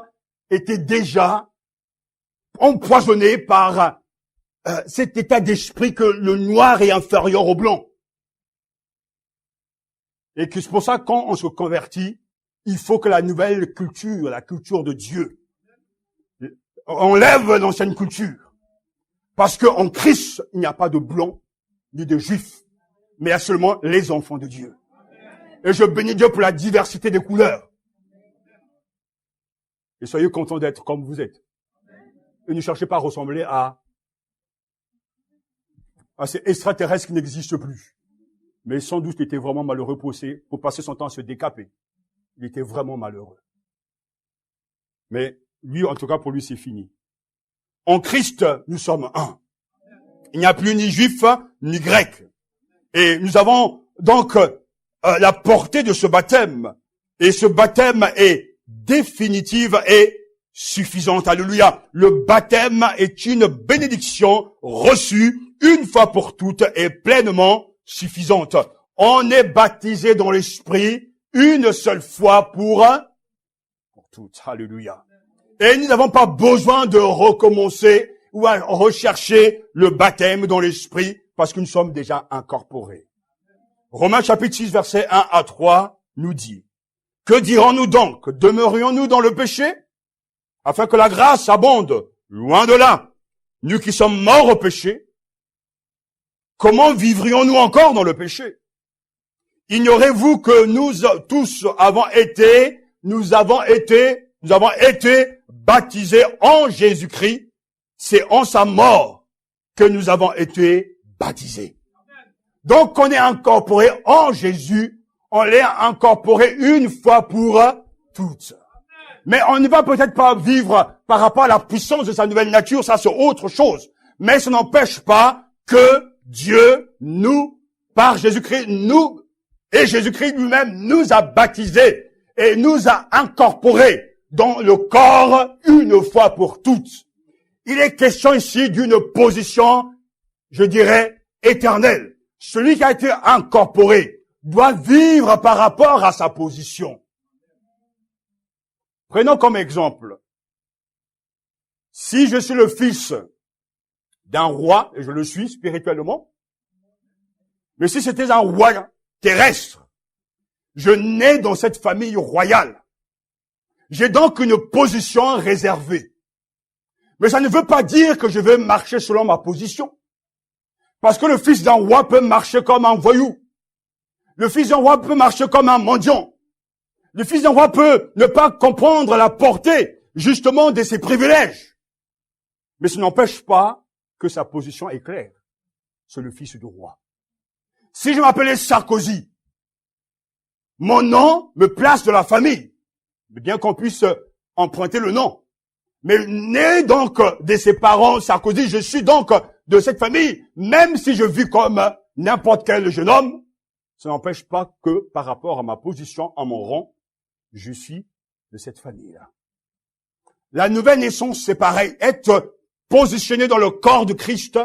était déjà empoisonnée par cet état d'esprit que le noir est inférieur au blanc. Et que c'est pour ça, quand on se convertit, il faut que la nouvelle culture, la culture de Dieu, enlève l'ancienne culture. Parce qu'en Christ, il n'y a pas de blanc, ni de juifs, mais il y a seulement les enfants de Dieu. Et je bénis Dieu pour la diversité des couleurs. Et soyez contents d'être comme vous êtes. Et ne cherchez pas à ressembler à ces extraterrestres qui n'existent plus. Mais sans doute, il était vraiment malheureux pour passer son temps à se décaper. Il était vraiment malheureux. Mais lui, en tout cas, pour lui, c'est fini. En Christ, nous sommes un. Il n'y a plus ni juif, ni grec. Et nous avons donc la portée de ce baptême. Et ce baptême est définitive et suffisante. Alléluia. Le baptême est une bénédiction reçue une fois pour toutes et pleinement suffisante. On est baptisé dans l'esprit une seule fois pour toutes. Alléluia. Et nous n'avons pas besoin de recommencer ou à rechercher le baptême dans l'esprit parce que nous sommes déjà incorporés. Romains chapitre 6 versets 1 à 3 nous dit: que dirons-nous donc? Demeurions-nous dans le péché afin que la grâce abonde? Loin de là. Nous qui sommes morts au péché, comment vivrions-nous encore dans le péché? Ignorez-vous que nous tous avons été baptisés en Jésus-Christ. C'est en sa mort que nous avons été baptisés. Donc, on est incorporé en Jésus. On l'est incorporé une fois pour toutes. Mais on ne va peut-être pas vivre par rapport à la puissance de sa nouvelle nature. Ça, c'est autre chose. Mais ça n'empêche pas que Dieu par Jésus-Christ, et Jésus-Christ lui-même nous a baptisés et nous a incorporés dans le corps une fois pour toutes. Il est question ici d'une position, je dirais, éternelle. Celui qui a été incorporé doit vivre par rapport à sa position. Prenons comme exemple, si je suis le fils d'un roi, et je le suis spirituellement, mais si c'était un roi terrestre, je nais dans cette famille royale. J'ai donc une position réservée. Mais ça ne veut pas dire que je vais marcher selon ma position. Parce que le fils d'un roi peut marcher comme un voyou. Le fils d'un roi peut marcher comme un mendiant. Le fils d'un roi peut ne pas comprendre la portée, justement, de ses privilèges. Mais ça n'empêche pas que sa position est claire. C'est le fils du roi. Si je m'appelais Sarkozy, mon nom me place de la famille. Bien qu'on puisse emprunter le nom. Mais né donc de ses parents Sarkozy, je suis donc de cette famille. Même si je vis comme n'importe quel jeune homme, ça n'empêche pas que par rapport à ma position, à mon rang, je suis de cette famille-là. La nouvelle naissance, c'est pareil. Être positionné dans le corps de Christ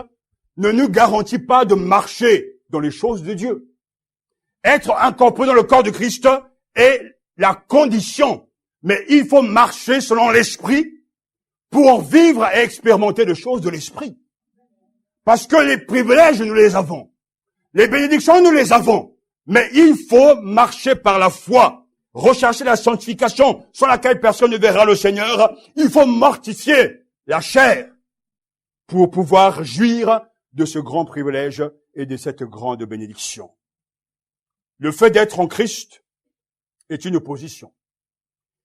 ne nous garantit pas de marcher dans les choses de Dieu. Être incorporé dans le corps de Christ est la condition. Mais il faut marcher selon l'esprit pour vivre et expérimenter les choses de l'esprit. Parce que les privilèges, nous les avons. Les bénédictions, nous les avons. Mais il faut marcher par la foi. Rechercher la sanctification sans laquelle personne ne verra le Seigneur. Il faut mortifier la chair pour pouvoir jouir de ce grand privilège et de cette grande bénédiction. Le fait d'être en Christ est une position.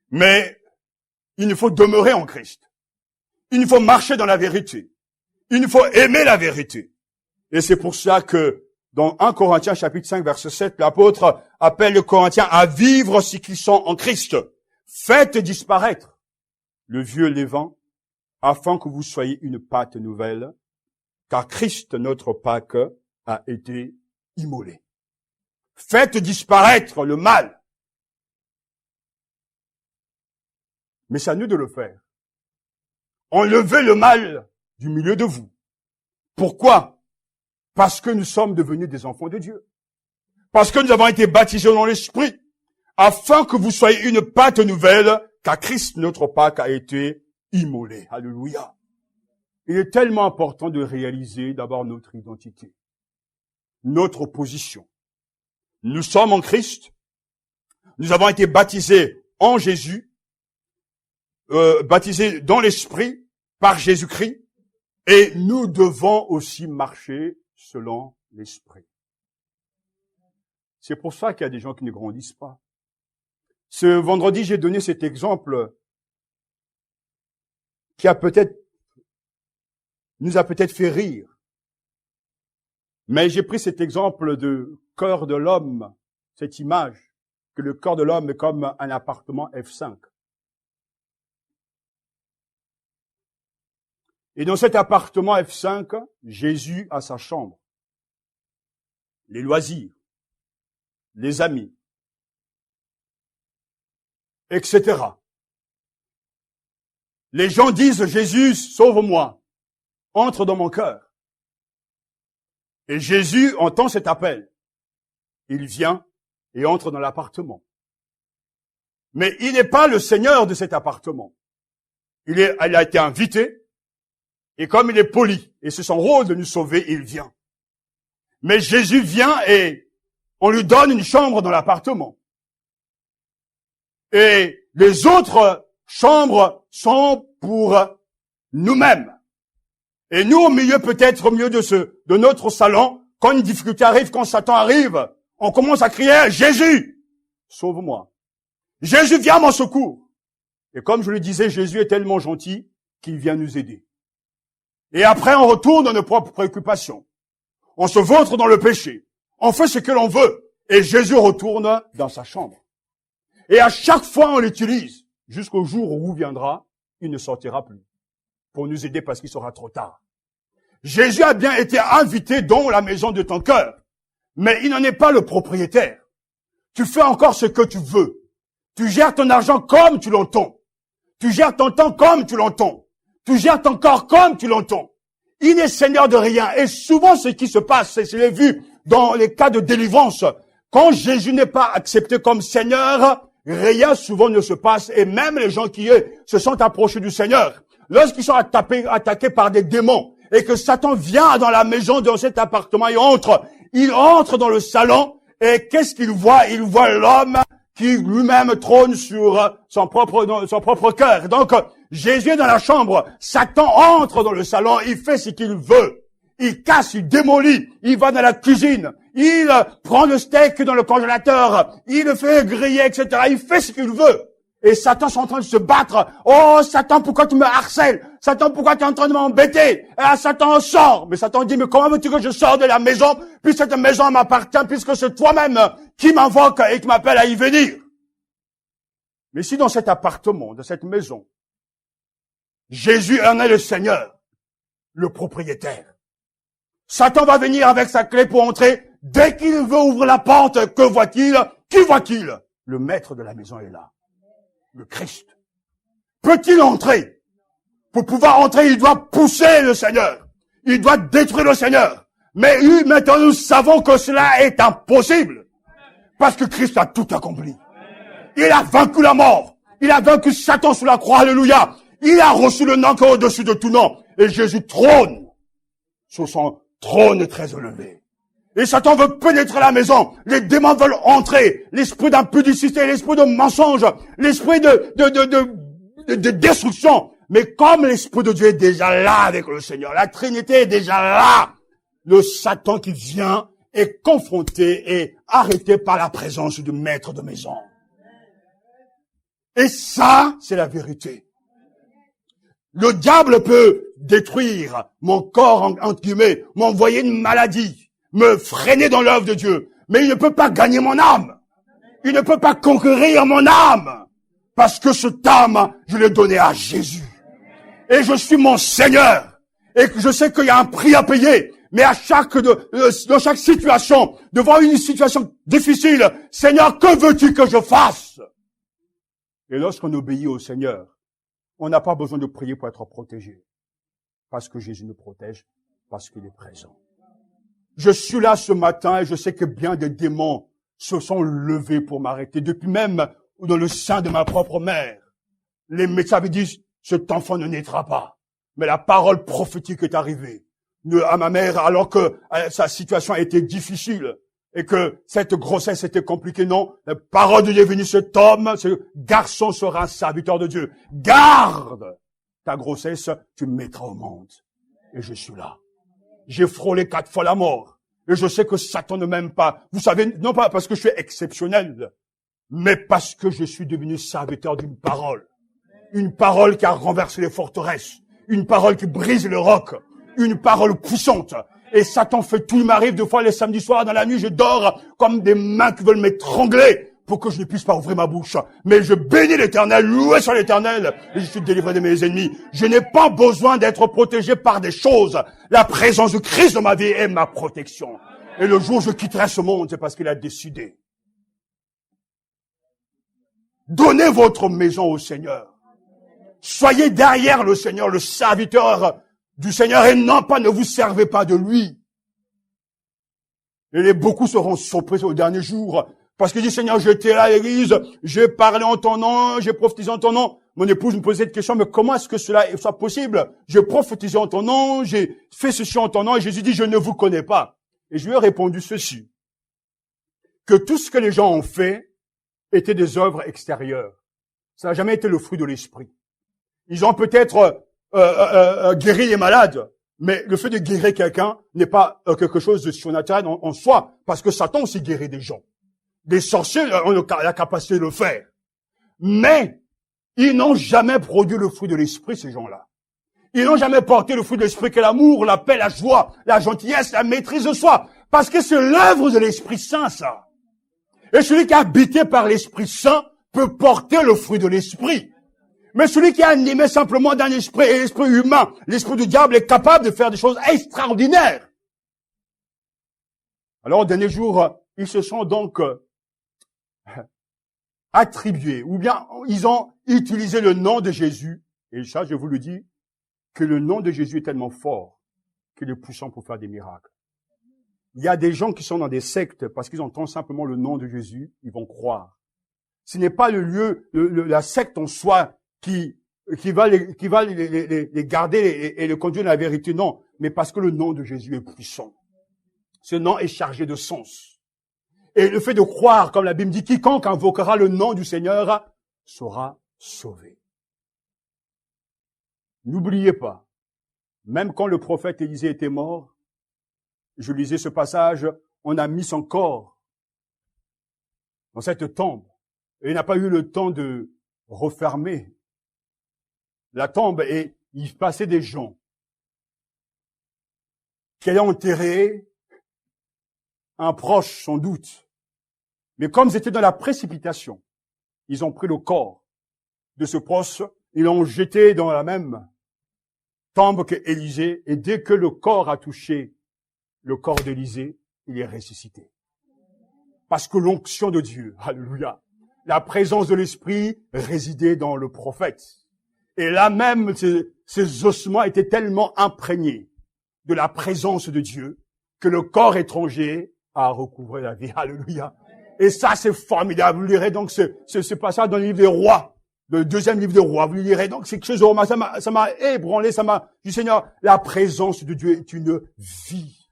Mais il nous faut demeurer en Christ. Il nous faut marcher dans la vérité. Il nous faut aimer la vérité. Et c'est pour ça que dans 1 Corinthiens chapitre 5 verset 7, l'apôtre appelle les Corinthiens à vivre ce qu'ils sont en Christ. Faites disparaître le vieux levain afin que vous soyez une pâte nouvelle, car Christ, notre Pâque, a été immolé. Faites disparaître le mal. Mais c'est à nous de le faire. Enlevez le mal du milieu de vous. Pourquoi? Parce que nous sommes devenus des enfants de Dieu. Parce que nous avons été baptisés dans l'Esprit. afin que vous soyez une pâte nouvelle, car Christ, notre Pâque, a été immolé. Alléluia. Il est tellement important de réaliser d'abord notre identité, notre position. Nous sommes en Christ, nous avons été baptisés en Jésus, baptisés dans l'Esprit par Jésus-Christ, et nous devons aussi marcher selon l'Esprit. C'est pour ça qu'il y a des gens qui ne grandissent pas. Ce vendredi, j'ai donné cet exemple qui nous a peut-être fait rire. Mais j'ai pris cet exemple de cœur de l'homme, cette image, que le cœur de l'homme est comme un appartement F5. Et dans cet appartement F5, Jésus a sa chambre, les loisirs, les amis, etc. Les gens disent, Jésus, sauve-moi, entre dans mon cœur. Et Jésus entend cet appel. Il vient et entre dans l'appartement. Mais il n'est pas le seigneur de cet appartement. Il a été invité, et comme il est poli, et c'est son rôle de nous sauver, il vient. Mais Jésus vient et on lui donne une chambre dans l'appartement. Et les autres chambres sont pour nous-mêmes. Et nous, peut-être au milieu de notre salon, quand une difficulté arrive, quand Satan arrive, on commence à crier, Jésus, sauve-moi. Jésus, viens à mon secours. Et comme je le disais, Jésus est tellement gentil qu'il vient nous aider. Et après, on retourne dans nos propres préoccupations. On se vautre dans le péché. On fait ce que l'on veut. Et Jésus retourne dans sa chambre. Et à chaque fois, on l'utilise. Jusqu'au jour où viendra, il ne sortira plus. Pour nous aider parce qu'il sera trop tard. Jésus a bien été invité dans la maison de ton cœur. Mais il n'en est pas le propriétaire. Tu fais encore ce que tu veux. Tu gères ton argent comme tu l'entends. Tu gères ton temps comme tu l'entends. Tu gères ton corps comme tu l'entends. Il n'est seigneur de rien. Et souvent, ce qui se passe, c'est, je l'ai vu dans les cas de délivrance, quand Jésus n'est pas accepté comme seigneur, rien souvent ne se passe. Et même les gens qui se sont approchés du Seigneur, lorsqu'ils sont attaqués par des démons, et que Satan vient dans la maison, dans cet appartement, il entre dans le salon, et qu'est-ce qu'il voit? Il voit l'homme qui lui-même trône sur son propre cœur. Donc, Jésus est dans la chambre, Satan entre dans le salon, il fait ce qu'il veut. Il casse, il démolit, il va dans la cuisine, il prend le steak dans le congélateur, il le fait griller, etc. Il fait ce qu'il veut. Et Satan est en train de se battre. Oh, Satan, pourquoi tu me harcèles? Satan, pourquoi tu es en train de m'embêter? Et Satan sort. Mais Satan dit, mais comment veux-tu que je sorte de la maison, puisque cette maison m'appartient, puisque c'est toi-même qui m'invoque et qui m'appelle à y venir? Mais si dans cet appartement, dans cette maison, Jésus en est le Seigneur, le propriétaire, Satan va venir avec sa clé pour entrer. Dès qu'il veut ouvrir la porte, que voit-il? Qui voit-il? Le maître de la maison est là. Le Christ. Peut-il entrer? Pour pouvoir entrer, il doit pousser le Seigneur. Il doit détruire le Seigneur. Mais maintenant, nous savons que cela est impossible. Parce que Christ a tout accompli. Il a vaincu la mort. Il a vaincu Satan sous la croix. Alléluia. Il a reçu le nom qui est au-dessus de tout nom. Et Jésus trône sur son trône très élevé. Et Satan veut pénétrer la maison. Les démons veulent entrer. L'esprit d'impudicité, l'esprit de mensonge, l'esprit de destruction. Mais comme l'esprit de Dieu est déjà là avec le Seigneur, la Trinité est déjà là, le Satan qui vient est confronté et arrêté par la présence du maître de maison. Et ça, c'est la vérité. Le diable peut détruire mon corps, entre guillemets, m'envoyer une maladie, me freiner dans l'œuvre de Dieu. Mais il ne peut pas gagner mon âme. Il ne peut pas conquérir mon âme. Parce que cette âme, je l'ai donnée à Jésus. Et je suis mon Seigneur. Et que je sais qu'il y a un prix à payer. Mais dans chaque situation, devant une situation difficile, Seigneur, que veux-tu que je fasse? Et lorsqu'on obéit au Seigneur, on n'a pas besoin de prier pour être protégé. Parce que Jésus nous protège, parce qu'il est présent. Je suis là ce matin et je sais que bien des démons se sont levés pour m'arrêter. Depuis même dans le sein de ma propre mère, les médecins avaient dit, cet enfant ne naîtra pas. Mais la parole prophétique est arrivée à ma mère alors que sa situation a été difficile et que cette grossesse était compliquée. Non, la parole de Dieu est venue, cet homme, ce garçon sera un serviteur de Dieu. Garde ta grossesse, tu me mettras au monde. Et je suis là. J'ai frôlé 4 fois la mort. Et je sais que Satan ne m'aime pas. Vous savez, non pas parce que je suis exceptionnel, mais parce que je suis devenu serviteur d'une parole. Une parole qui a renversé les forteresses. Une parole qui brise le roc. Une parole puissante. Et Satan fait tout. Il m'arrive deux fois les samedis soirs dans la nuit, je dors comme des mains qui veulent m'étrangler pour que je ne puisse pas ouvrir ma bouche. Mais je bénis l'Éternel, loué soit l'Éternel, et je suis délivré de mes ennemis. Je n'ai pas besoin d'être protégé par des choses. La présence de Christ dans ma vie est ma protection. Et le jour où je quitterai ce monde, c'est parce qu'il a décidé. Donnez votre maison au Seigneur. Soyez derrière le Seigneur, le serviteur du Seigneur, et non pas, ne vous servez pas de lui. Et beaucoup seront surpris au dernier jour, parce qu'il dit, Seigneur, j'étais à l'église, j'ai parlé en ton nom, j'ai prophétisé en ton nom. Mon épouse me posait cette question, mais comment est-ce que cela soit possible? J'ai prophétisé en ton nom, j'ai fait ceci en ton nom, et Jésus dit, je ne vous connais pas. Et je lui ai répondu ceci, que tout ce que les gens ont fait était des œuvres extérieures. Ça n'a jamais été le fruit de l'esprit. Ils ont peut-être guéri les malades, mais le fait de guérir quelqu'un n'est pas quelque chose de surnaturel en soi, parce que Satan aussi guérit des gens. Des sorciers ont la capacité de le faire. Mais ils n'ont jamais produit le fruit de l'esprit, ces gens-là. Ils n'ont jamais porté le fruit de l'esprit, que l'amour, la paix, la joie, la gentillesse, la maîtrise de soi. Parce que c'est l'œuvre de l'Esprit Saint, ça. Et celui qui est habité par l'Esprit Saint peut porter le fruit de l'Esprit. Mais celui qui est animé simplement d'un esprit, et l'esprit humain, l'esprit du diable est capable de faire des choses extraordinaires. Alors, au dernier jour, ils se sont donc attribués, ou bien ils ont utilisé le nom de Jésus. Et ça, je vous le dis, que le nom de Jésus est tellement fort qu'il est puissant pour faire des miracles. Il y a des gens qui sont dans des sectes parce qu'ils entendent simplement le nom de Jésus, ils vont croire. Ce n'est pas le lieu, la secte en soi qui va les garder et les conduire à la vérité, non, mais parce que le nom de Jésus est puissant. Ce nom est chargé de sens. Et le fait de croire, comme la Bible dit, quiconque invoquera le nom du Seigneur sera sauvé. N'oubliez pas, même quand le prophète Élisée était mort, je lisais ce passage, on a mis son corps dans cette tombe. Et il n'a pas eu le temps de refermer la tombe et il passait des gens qui allaient enterrer un proche, sans doute. Mais comme ils étaient dans la précipitation, ils ont pris le corps de ce proche, ils l'ont jeté dans la même tombe qu'Élisée, et dès que le corps a touché le corps d'Élisée, il est ressuscité. Parce que l'onction de Dieu, alléluia, la présence de l'Esprit résidait dans le prophète. Et là même, ces ossements étaient tellement imprégnés de la présence de Dieu que le corps étranger a recouvré la vie. Alléluia. Et ça, c'est formidable. Vous lirez donc ce passage dans le livre des Rois, le 2e livre des Rois. Vous lirez donc, c'est quelque chose de ça m'a ébranlé, ça m'a dit, Seigneur, la présence de Dieu est une vie.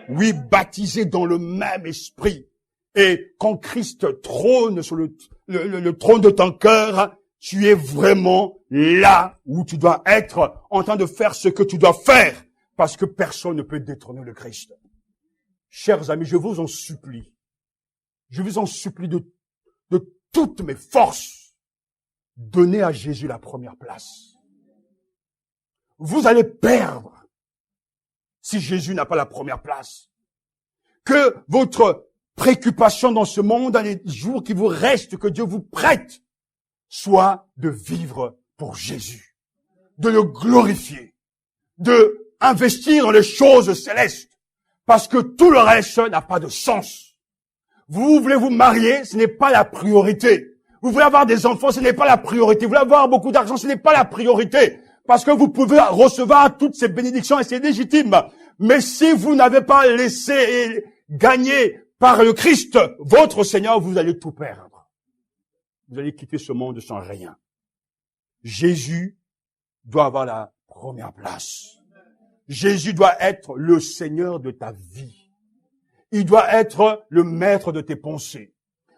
Oui, baptisé dans le même esprit. Et quand Christ trône sur le trône de ton cœur, tu es vraiment là où tu dois être, en train de faire ce que tu dois faire, parce que personne ne peut détrôner le Christ. Chers amis, je vous en supplie de toutes mes forces, donnez à Jésus la première place. Vous allez perdre si Jésus n'a pas la première place. Que votre préoccupation dans ce monde, dans les jours qui vous restent, que Dieu vous prête, soit de vivre pour Jésus, de le glorifier, de investir dans les choses célestes, parce que tout le reste n'a pas de sens. Vous voulez vous marier, ce n'est pas la priorité. Vous voulez avoir des enfants, ce n'est pas la priorité. Vous voulez avoir beaucoup d'argent, ce n'est pas la priorité. Parce que vous pouvez recevoir toutes ces bénédictions et c'est légitime. Mais si vous n'avez pas laissé gagner par le Christ, votre Seigneur, vous allez tout perdre. Vous allez quitter ce monde sans rien. Jésus doit avoir la première place. Jésus doit être le Seigneur de ta vie. Il doit être le maître de tes pensées.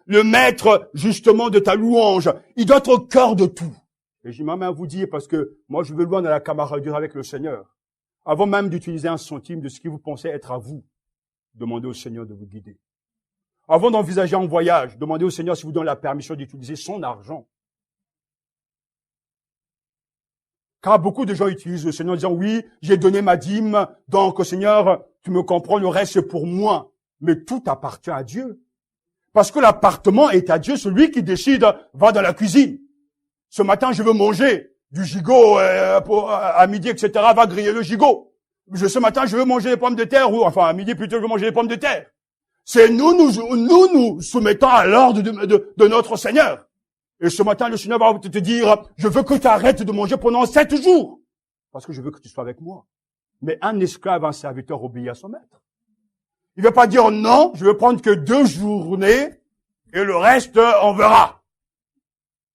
Le maître, justement, de ta louange. Il doit être au cœur de tout. Et j'ai même à vous dire, parce que moi, je veux loin dans la camaraderie avec le Seigneur. Avant même d'utiliser un centime de ce qui vous pensez être à vous, demandez au Seigneur de vous guider. Avant d'envisager un voyage, demandez au Seigneur s'il vous donne la permission d'utiliser son argent. Car beaucoup de gens utilisent le Seigneur en disant, oui, j'ai donné ma dîme, donc Seigneur, tu me comprends, le reste c'est pour moi. Mais tout appartient à Dieu. Parce que l'appartement est à Dieu, celui qui décide va dans la cuisine. Ce matin, je veux manger du gigot à midi, etc., va griller le gigot. Ce matin, je veux manger des pommes de terre, ou enfin à midi plutôt, je veux manger des pommes de terre. C'est nous soumettons à l'ordre de notre Seigneur. Et ce matin, le Seigneur va te dire, je veux que tu arrêtes de manger pendant 7 jours. Parce que je veux que tu sois avec moi. Mais un esclave, un serviteur obéit à son maître. Il ne va pas dire non, je veux prendre que 2 journées et le reste, on verra.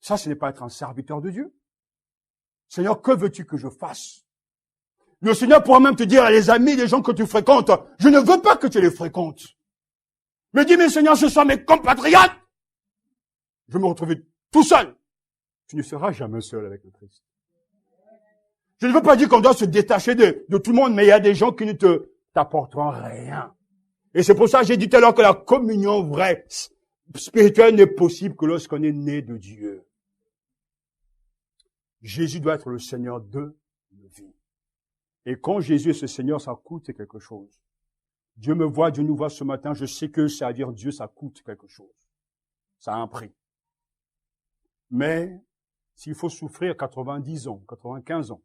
Ça, ce n'est pas être un serviteur de Dieu. Seigneur, que veux-tu que je fasse? Le Seigneur pourra même te dire, les amis, les gens que tu fréquentes, je ne veux pas que tu les fréquentes. Mais dis, mais Seigneur, ce sont mes compatriotes. Je vais me retrouver tout seul. Tu ne seras jamais seul avec le Christ. Je ne veux pas dire qu'on doit se détacher de tout le monde, mais il y a des gens qui ne t'apporteront rien. Et c'est pour ça que j'ai dit tout à l'heure que la communion vraie, spirituelle, n'est possible que lorsqu'on est né de Dieu. Jésus doit être le Seigneur de nos vies. Et quand Jésus est ce Seigneur, ça coûte quelque chose. Dieu me voit, Dieu nous voit ce matin, je sais que servir Dieu, ça coûte quelque chose. Ça a un prix. Mais s'il faut souffrir 90 ans, 95 ans,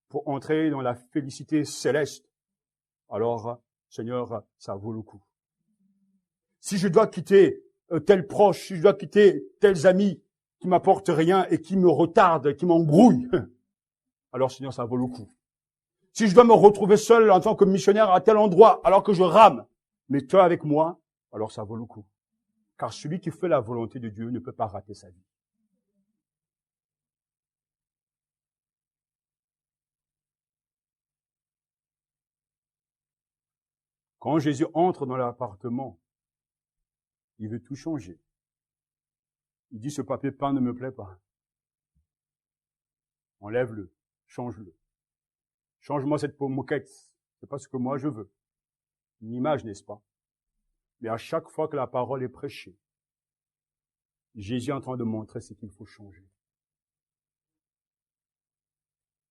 pour entrer dans la félicité céleste, alors, Seigneur, ça vaut le coup. Si je dois quitter tel proche, si je dois quitter tels amis qui m'apportent rien et qui me retardent, qui m'embrouillent, alors Seigneur, ça vaut le coup. Si je dois me retrouver seul en tant que missionnaire à tel endroit, alors que je rame, mais toi avec moi, alors ça vaut le coup. Car celui qui fait la volonté de Dieu ne peut pas rater sa vie. Quand Jésus entre dans l'appartement, il veut tout changer. Il dit, ce papier peint ne me plaît pas. Enlève-le, change-le. Change-moi cette peau moquette. C'est pas ce que moi je veux. Une image, n'est-ce pas? Mais à chaque fois que la parole est prêchée, Jésus est en train de montrer ce qu'il faut changer.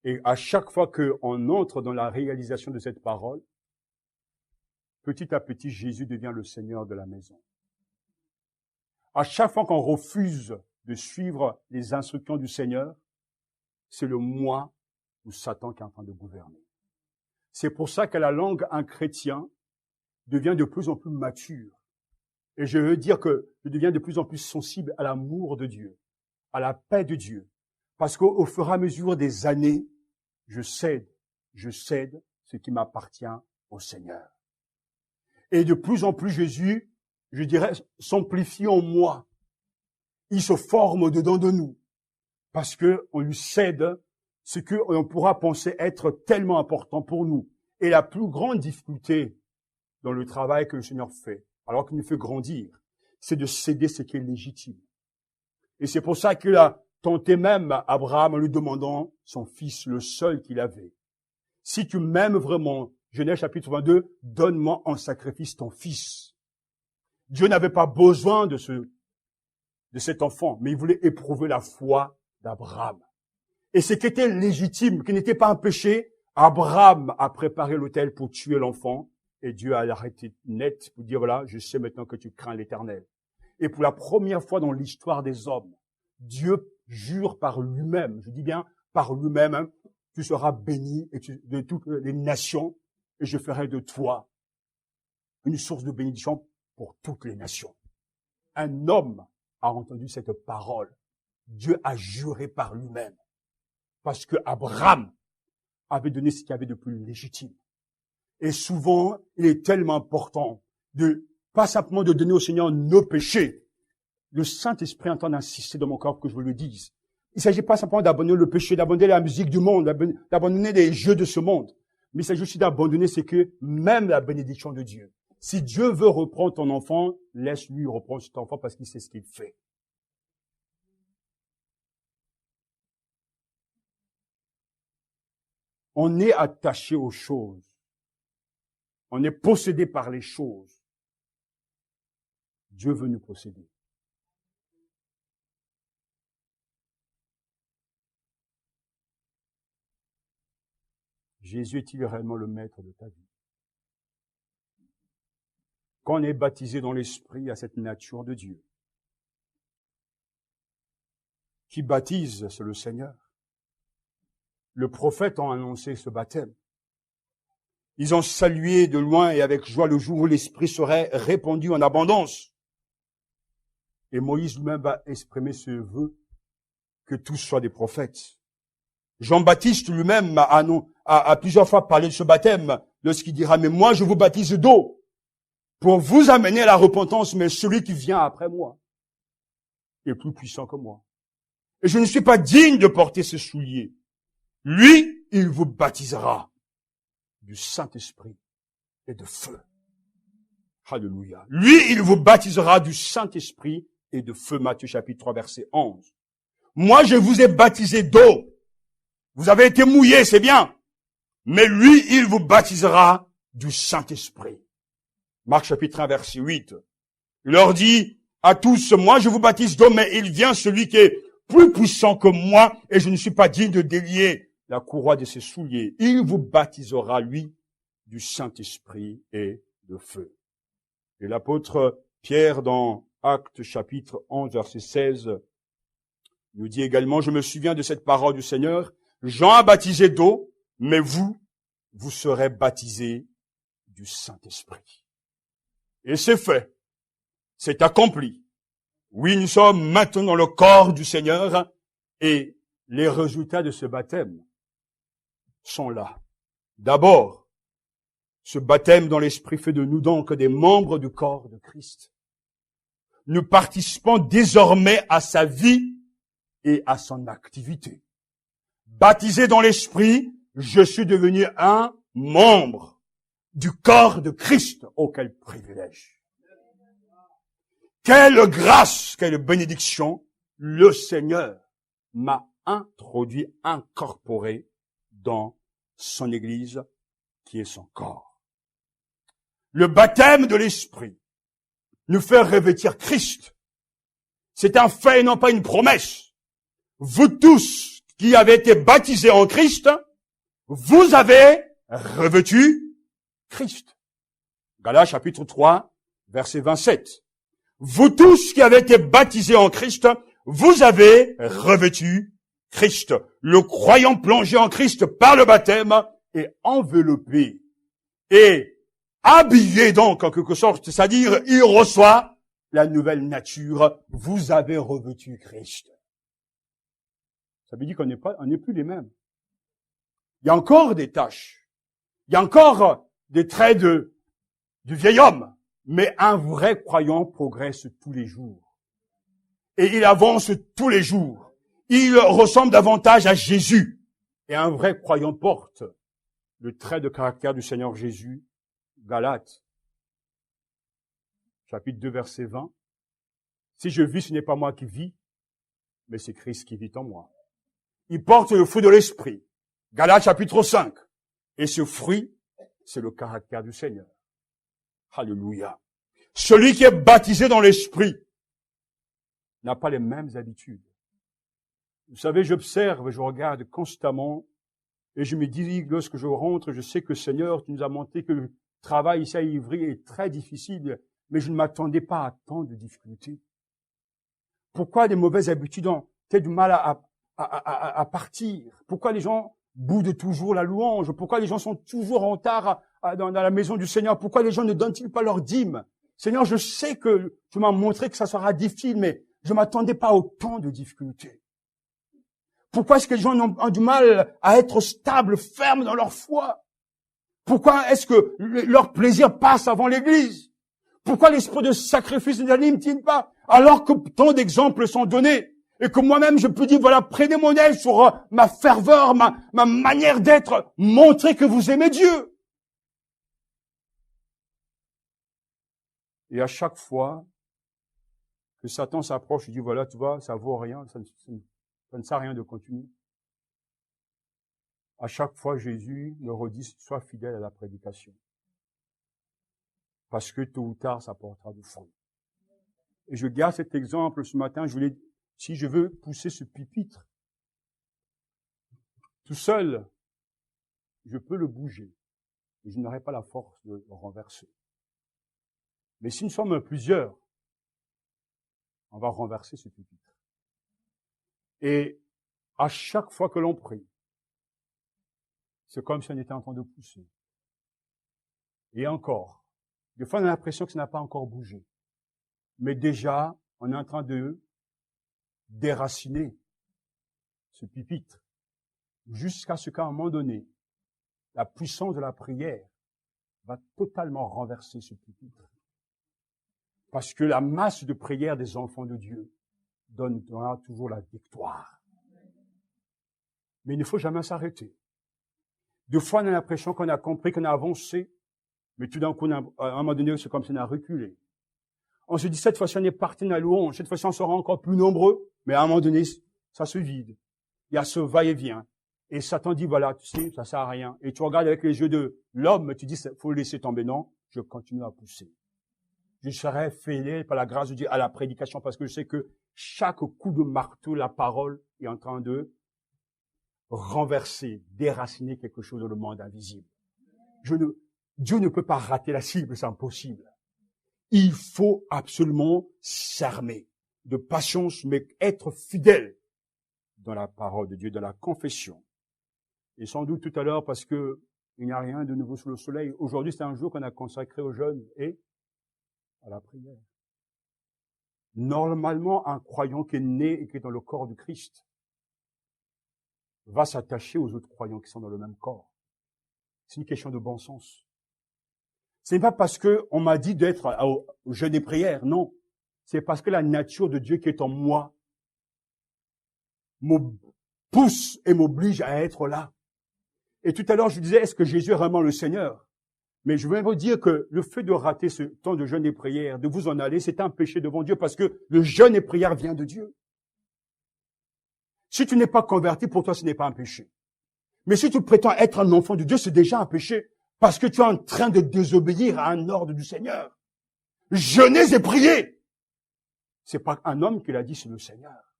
Et à chaque fois qu'on entre dans la réalisation de cette parole, petit à petit, Jésus devient le Seigneur de la maison. À chaque fois qu'on refuse de suivre les instructions du Seigneur, c'est le moi ou Satan qui est en train de gouverner. C'est pour ça que la langue un chrétien devient de plus en plus mature. Et je veux dire que je deviens de plus en plus sensible à l'amour de Dieu, à la paix de Dieu. Parce qu'au fur et à mesure des années, je cède ce qui m'appartient au Seigneur. Et de plus en plus, Jésus, je dirais, s'amplifie en moi. Il se forme dedans de nous. Parce que on lui cède ce que on pourra penser être tellement important pour nous. Et la plus grande difficulté dans le travail que le Seigneur fait, alors qu'il nous fait grandir, c'est de céder ce qui est légitime. Et c'est pour ça qu'il a tenté même Abraham en lui demandant son fils, le seul qu'il avait. Si tu m'aimes vraiment, Genèse chapitre 22, donne-moi en sacrifice ton fils. Dieu n'avait pas besoin de cet enfant, mais il voulait éprouver la foi d'Abraham. Et ce qui était légitime, qui n'était pas un péché, Abraham a préparé l'autel pour tuer l'enfant, et Dieu a arrêté net pour dire, voilà, je sais maintenant que tu crains l'Éternel. Et pour la première fois dans l'histoire des hommes, Dieu jure par lui-même, je dis bien par lui-même, hein, tu seras béni de toutes les nations, et je ferai de toi une source de bénédiction pour toutes les nations. Un homme a entendu cette parole. Dieu a juré par lui-même. Parce que Abraham avait donné ce qu'il y avait de plus légitime. Et souvent, il est tellement important de pas simplement de donner au Seigneur nos péchés. Le Saint-Esprit est en train d'insister dans mon corps pour que je vous le dise. Il ne s'agit pas simplement d'abandonner le péché, d'abandonner la musique du monde, d'abandonner les jeux de ce monde. Mais il s'agit aussi d'abandonner ce que même la bénédiction de Dieu. Si Dieu veut reprendre ton enfant, laisse-lui reprendre cet enfant parce qu'il sait ce qu'il fait. On est attaché aux choses. On est possédé par les choses. Dieu veut nous posséder. Jésus est-il réellement le maître de ta vie? Quand on est baptisé dans l'Esprit à cette nature de Dieu, qui baptise, c'est le Seigneur. Le prophète a annoncé ce baptême. Ils ont salué de loin et avec joie le jour où l'Esprit serait répandu en abondance. Et Moïse lui-même va exprimer ce vœu que tous soient des prophètes. Jean-Baptiste lui-même a plusieurs fois parlé de ce baptême lorsqu'il dira « Mais moi, je vous baptise d'eau pour vous amener à la repentance, mais celui qui vient après moi est plus puissant que moi. Et je ne suis pas digne de porter ses souliers. Lui, il vous baptisera du Saint-Esprit et de feu. » Alléluia. Lui, il vous baptisera du Saint-Esprit et de feu. Matthieu chapitre 3, verset 11. Moi, je vous ai baptisé d'eau. Vous avez été mouillés, c'est bien. Mais lui, il vous baptisera du Saint-Esprit. Marc chapitre 1, verset 8. Il leur dit à tous, moi je vous baptise d'eau, mais il vient celui qui est plus puissant que moi, et je ne suis pas digne de délier la courroie de ses souliers. Il vous baptisera, lui, du Saint-Esprit et de feu. Et l'apôtre Pierre, dans Actes chapitre 11, verset 16, nous dit également, je me souviens de cette parole du Seigneur, Jean a baptisé d'eau, mais vous serez baptisés du Saint-Esprit. Et c'est fait. C'est accompli. Oui, nous sommes maintenant dans le corps du Seigneur et les résultats de ce baptême sont là. D'abord, ce baptême dans l'Esprit fait de nous donc des membres du corps de Christ. Nous participons désormais à sa vie et à son activité. Baptisé dans l'Esprit, je suis devenu un membre du corps de Christ. Oh, quel privilège! Quelle grâce, quelle bénédiction! Le Seigneur m'a introduit, incorporé dans son Église, qui est son corps. Le baptême de l'Esprit nous fait revêtir Christ. C'est un fait et non pas une promesse. Vous tous qui avez été baptisés en Christ, vous avez revêtu Christ. Galates chapitre 3, verset 27. Vous tous qui avez été baptisés en Christ, vous avez revêtu Christ. Le croyant plongé en Christ par le baptême est enveloppé et habillé donc en quelque sorte, c'est-à-dire il reçoit la nouvelle nature. Vous avez revêtu Christ. Ça veut dire qu'on n'est plus les mêmes. Il y a encore des tâches. Il y a encore des traits du vieil homme. Mais un vrai croyant progresse tous les jours. Et il avance tous les jours. Il ressemble davantage à Jésus. Et un vrai croyant porte le trait de caractère du Seigneur Jésus. Galates, chapitre 2, verset 20. Si je vis, ce n'est pas moi qui vis, mais c'est Christ qui vit en moi. Il porte le fruit de l'Esprit. Galates, chapitre 5. Et ce fruit, c'est le caractère du Seigneur. Alléluia. Celui qui est baptisé dans l'Esprit n'a pas les mêmes habitudes. Vous savez, j'observe, je regarde constamment et je me dis, lorsque je rentre, je sais que Seigneur, tu nous as montré que le travail ici à Ivry est très difficile, mais je ne m'attendais pas à tant de difficultés. Pourquoi les mauvaises habitudes ont du mal à partir? Pourquoi les gens boudent toujours la louange? Pourquoi les gens sont toujours en retard dans la maison du Seigneur? Pourquoi les gens ne donnent-ils pas leur dîme? Seigneur, je sais que tu m'as montré que ça sera difficile, mais je m'attendais pas à autant de difficultés. Pourquoi est-ce que les gens ont du mal à être stables, fermes dans leur foi? Pourquoi est-ce que leur plaisir passe avant l'Église? Pourquoi l'esprit de sacrifice n'anime-t-il pas? Alors que tant d'exemples sont donnés. Et que moi-même, je peux dire, voilà, prenez mon aile sur ma ferveur, ma manière d'être. Montrez que vous aimez Dieu. Et à chaque fois que Satan s'approche, il dit, voilà, tu vois, ça vaut rien, ça ne sert à rien de continuer. À chaque fois, Jésus me redit, sois fidèle à la prédication. Parce que tôt ou tard, ça portera du fruit. Et je garde cet exemple ce matin, si je veux pousser ce pupitre, tout seul, je peux le bouger. Et je n'aurai pas la force de le renverser. Mais si nous sommes plusieurs, on va renverser ce pupitre. Et à chaque fois que l'on prie, c'est comme si on était en train de pousser. Et encore, des fois on a l'impression que ça n'a pas encore bougé. Mais déjà, on est en train de déraciner ce pupitre. Jusqu'à ce qu'à un moment donné, la puissance de la prière va totalement renverser ce pupitre. Parce que la masse de prière des enfants de Dieu donnera toujours la victoire. Mais il ne faut jamais s'arrêter. Des fois, on a l'impression qu'on a compris, qu'on a avancé, mais tout d'un coup, à un moment donné, c'est comme si on a reculé. On se dit, cette fois-ci, on est parti dans la louange, cette fois-ci, on sera encore plus nombreux, mais à un moment donné, ça se vide. Il y a ce va-et-vient. Et Satan dit, voilà, tu sais, ça sert à rien. Et tu regardes avec les yeux de l'homme, tu dis, faut le laisser tomber. Non, je continue à pousser. Je serai fêlé par la grâce de Dieu à la prédication parce que je sais que chaque coup de marteau, la parole est en train de renverser, déraciner quelque chose dans le monde invisible. Dieu ne peut pas rater la cible, c'est impossible. Il faut absolument s'armer de patience, mais être fidèle dans la parole de Dieu, dans la confession. Et sans doute tout à l'heure, parce que il n'y a rien de nouveau sous le soleil. Aujourd'hui, c'est un jour qu'on a consacré aux jeunes et à la prière. Normalement, un croyant qui est né et qui est dans le corps du Christ va s'attacher aux autres croyants qui sont dans le même corps. C'est une question de bon sens. Ce n'est pas parce que on m'a dit d'être au jeûne des prières, non. C'est parce que la nature de Dieu qui est en moi me pousse et m'oblige à être là. Et tout à l'heure, je disais, est-ce que Jésus est vraiment le Seigneur? Mais je veux vous dire que le fait de rater ce temps de jeûne et prière, de vous en aller, c'est un péché devant Dieu parce que le jeûne et prière vient de Dieu. Si tu n'es pas converti, pour toi, ce n'est pas un péché. Mais si tu prétends être un enfant de Dieu, c'est déjà un péché parce que tu es en train de désobéir à un ordre du Seigneur. Jeûnez et priez. C'est pas un homme qui l'a dit, c'est le Seigneur.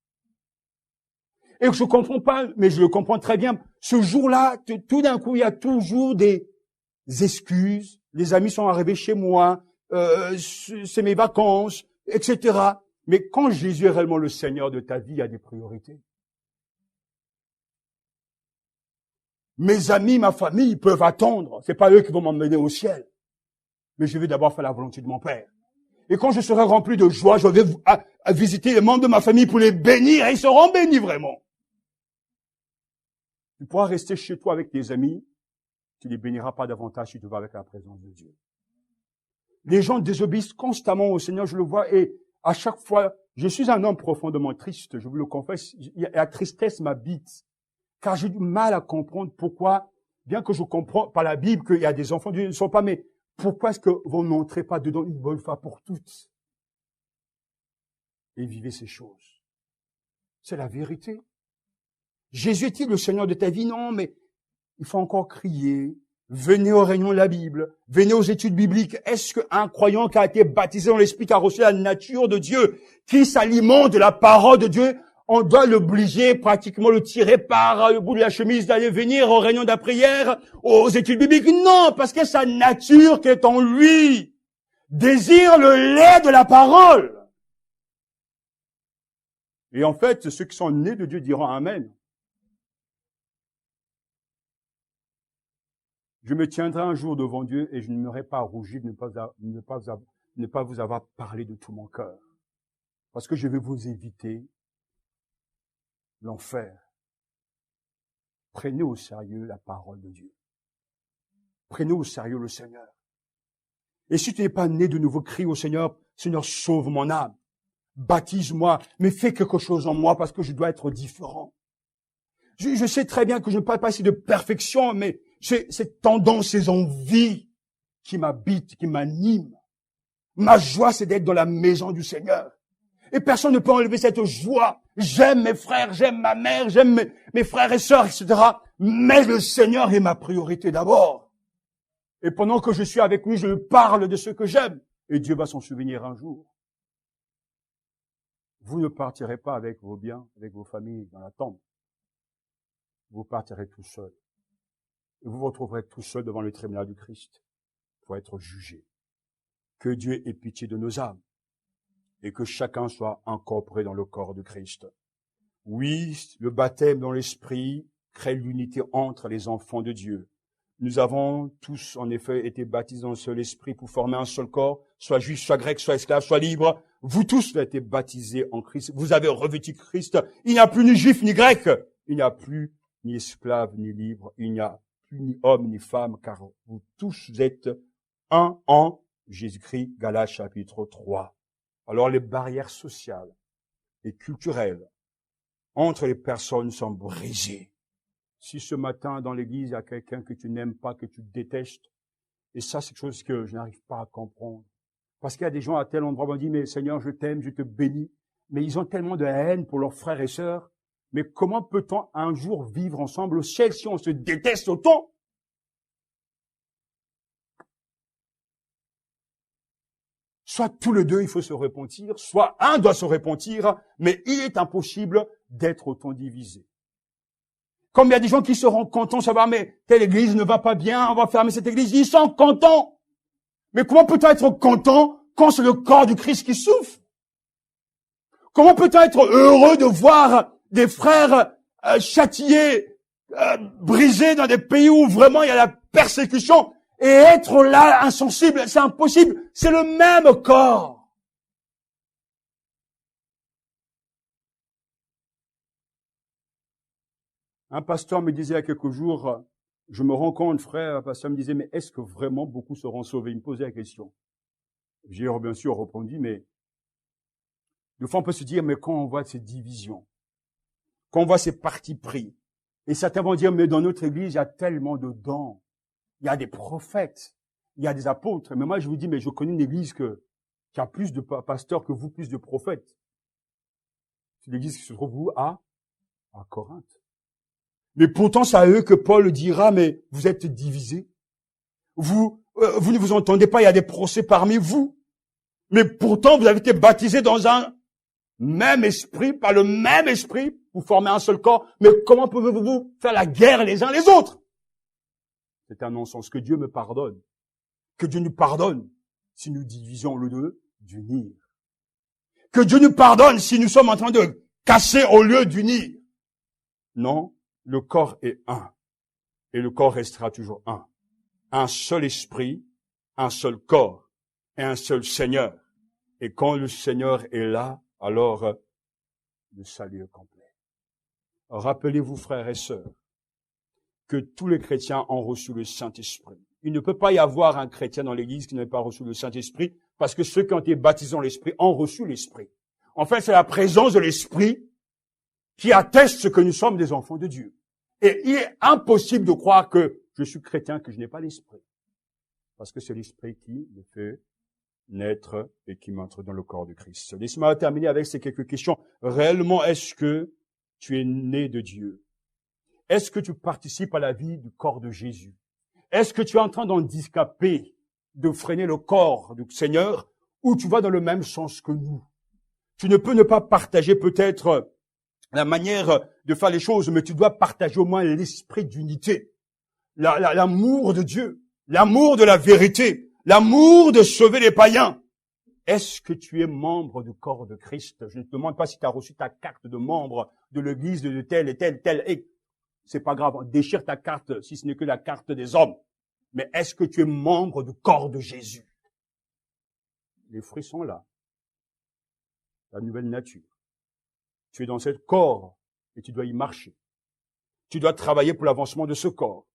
Et je comprends pas, mais je le comprends très bien. Ce jour-là, tout d'un coup, il y a toujours des excuses. Les amis sont arrivés chez moi, c'est mes vacances, etc. Mais quand Jésus est réellement le Seigneur de ta vie, il y a des priorités. Mes amis, ma famille, ils peuvent attendre. C'est pas eux qui vont m'emmener au ciel. Mais je vais d'abord faire la volonté de mon Père. Et quand je serai rempli de joie, je vais à visiter les membres de ma famille pour les bénir et ils seront bénis vraiment. Tu pourras rester chez toi avec tes amis, tu les béniras pas davantage si tu vas avec la présence de Dieu. Les gens désobéissent constamment au Seigneur, je le vois, et à chaque fois, je suis un homme profondément triste, je vous le confesse, la tristesse m'habite, car j'ai du mal à comprendre pourquoi, bien que je comprends par la Bible qu'il y a des enfants de Dieu qui ne sont pas, mais pourquoi est-ce que vous n'entrez pas dedans une bonne fois pour toutes et vivez ces choses? C'est la vérité. Jésus est-il le Seigneur de ta vie? Non, mais il faut encore crier. Venez aux réunions de la Bible. Venez aux études bibliques. Est-ce qu'un croyant qui a été baptisé dans l'Esprit, qui a reçu la nature de Dieu, qui s'alimente de la parole de Dieu, on doit l'obliger, pratiquement le tirer par le bout de la chemise d'aller venir aux réunions de la prière, aux études bibliques? Non, parce que sa nature qui est en lui désire le lait de la parole. Et en fait, ceux qui sont nés de Dieu diront Amen. Je me tiendrai un jour devant Dieu et je ne m'aurai pas rougi de ne pas vous avoir parlé de tout mon cœur. Parce que je vais vous éviter l'enfer. Prenez au sérieux la parole de Dieu. Prenez au sérieux le Seigneur. Et si tu n'es pas né de nouveau, crie au Seigneur, Seigneur, sauve mon âme. Baptise-moi, mais fais quelque chose en moi parce que je dois être différent. Je sais très bien que je ne parle pas ici de perfection, mais c'est cette tendance, ces envies qui m'habitent, qui m'animent. Ma joie, c'est d'être dans la maison du Seigneur. Et personne ne peut enlever cette joie. J'aime mes frères, j'aime ma mère, j'aime mes frères et sœurs, etc. Mais le Seigneur est ma priorité d'abord. Et pendant que je suis avec lui, je parle de ce que j'aime. Et Dieu va s'en souvenir un jour. Vous ne partirez pas avec vos biens, avec vos familles dans la tombe. Vous partirez tout seul. Et vous vous retrouverez tout seul devant le tribunal du Christ pour être jugé. Que Dieu ait pitié de nos âmes et que chacun soit incorporé dans le corps de Christ. Oui, le baptême dans l'esprit crée l'unité entre les enfants de Dieu. Nous avons tous, en effet, été baptisés dans un seul esprit pour former un seul corps, soit juif, soit grec, soit esclave, soit libre. Vous tous avez été baptisés en Christ. Vous avez revêtu Christ. Il n'y a plus ni juif ni grec. Il n'y a plus ni esclave ni libre. Il n'y a plus ni homme ni femme, car vous tous êtes un en Jésus-Christ. Galates chapitre 3. Alors les barrières sociales et culturelles entre les personnes sont brisées. Si ce matin, dans l'église, il y a quelqu'un que tu n'aimes pas, que tu détestes, et ça, c'est quelque chose que je n'arrive pas à comprendre. Parce qu'il y a des gens à tel endroit où on dit, mais Seigneur, je t'aime, je te bénis, mais ils ont tellement de haine pour leurs frères et sœurs. Mais comment peut-on un jour vivre ensemble au ciel si on se déteste autant? Soit tous les deux, il faut se repentir, soit un doit se repentir, mais il est impossible d'être autant divisé. Comme il y a des gens qui seront contents, ça va, mais telle église ne va pas bien, on va fermer cette église, ils sont contents. Mais comment peut-on être content quand c'est le corps du Christ qui souffre? Comment peut-on être heureux de voir des frères châtiés, brisés dans des pays où vraiment il y a la persécution et être là insensible? C'est impossible, c'est le même corps. Un pasteur me disait il y a quelques jours, je me rends compte, frère, un pasteur me disait, mais est-ce que vraiment beaucoup seront sauvés? Il me posait la question. J'ai bien sûr répondu, mais des fois on peut se dire, mais quand on voit ces divisions, quand on voit ces partis pris, et certains vont dire, mais dans notre église, il y a tellement de dons, il y a des prophètes, il y a des apôtres, mais moi je vous dis, mais je connais une église qui a plus de pasteurs que vous, plus de prophètes. C'est l'église qui se trouve où? À Corinthe. Mais pourtant, c'est à eux que Paul dira, mais vous êtes divisés. Vous ne vous entendez pas, il y a des procès parmi vous. Mais pourtant, vous avez été baptisés dans un même esprit, par le même esprit, pour former un seul corps. Mais comment pouvez-vous faire la guerre les uns les autres? C'est un non-sens. Que Dieu me pardonne. Que Dieu nous pardonne si nous divisons le deux d'unir. Que Dieu nous pardonne si nous sommes en train de casser au lieu d'unir. Non. Le corps est un, et le corps restera toujours un. Un seul esprit, un seul corps, et un seul Seigneur. Et quand le Seigneur est là, alors le salut est complet. Rappelez-vous, frères et sœurs, que tous les chrétiens ont reçu le Saint-Esprit. Il ne peut pas y avoir un chrétien dans l'Église qui n'a pas reçu le Saint-Esprit, parce que ceux qui ont été baptisés dans l'Esprit ont reçu l'Esprit. En fait, c'est la présence de l'Esprit qui atteste que nous sommes des enfants de Dieu. Et il est impossible de croire que je suis chrétien, que je n'ai pas l'Esprit. Parce que c'est l'Esprit qui me fait naître et qui m'entre dans le corps de Christ. Laissez-moi terminer avec ces quelques questions. Réellement, est-ce que tu es né de Dieu? Est-ce que tu participes à la vie du corps de Jésus? Est-ce que tu es en train d'handicaper, de freiner le corps du Seigneur, ou tu vas dans le même sens que nous? Tu ne peux ne pas partager peut-être la manière de faire les choses, mais tu dois partager au moins l'esprit d'unité, l'amour de Dieu, l'amour de la vérité, l'amour de sauver les païens. Est-ce que tu es membre du corps de Christ? Je ne te demande pas si tu as reçu ta carte de membre de l'église de telle et telle, telle. Et c'est pas grave, déchire ta carte si ce n'est que la carte des hommes. Mais est-ce que tu es membre du corps de Jésus? Les fruits sont là. La nouvelle nature. Tu es dans ce corps et tu dois y marcher. Tu dois travailler pour l'avancement de ce corps.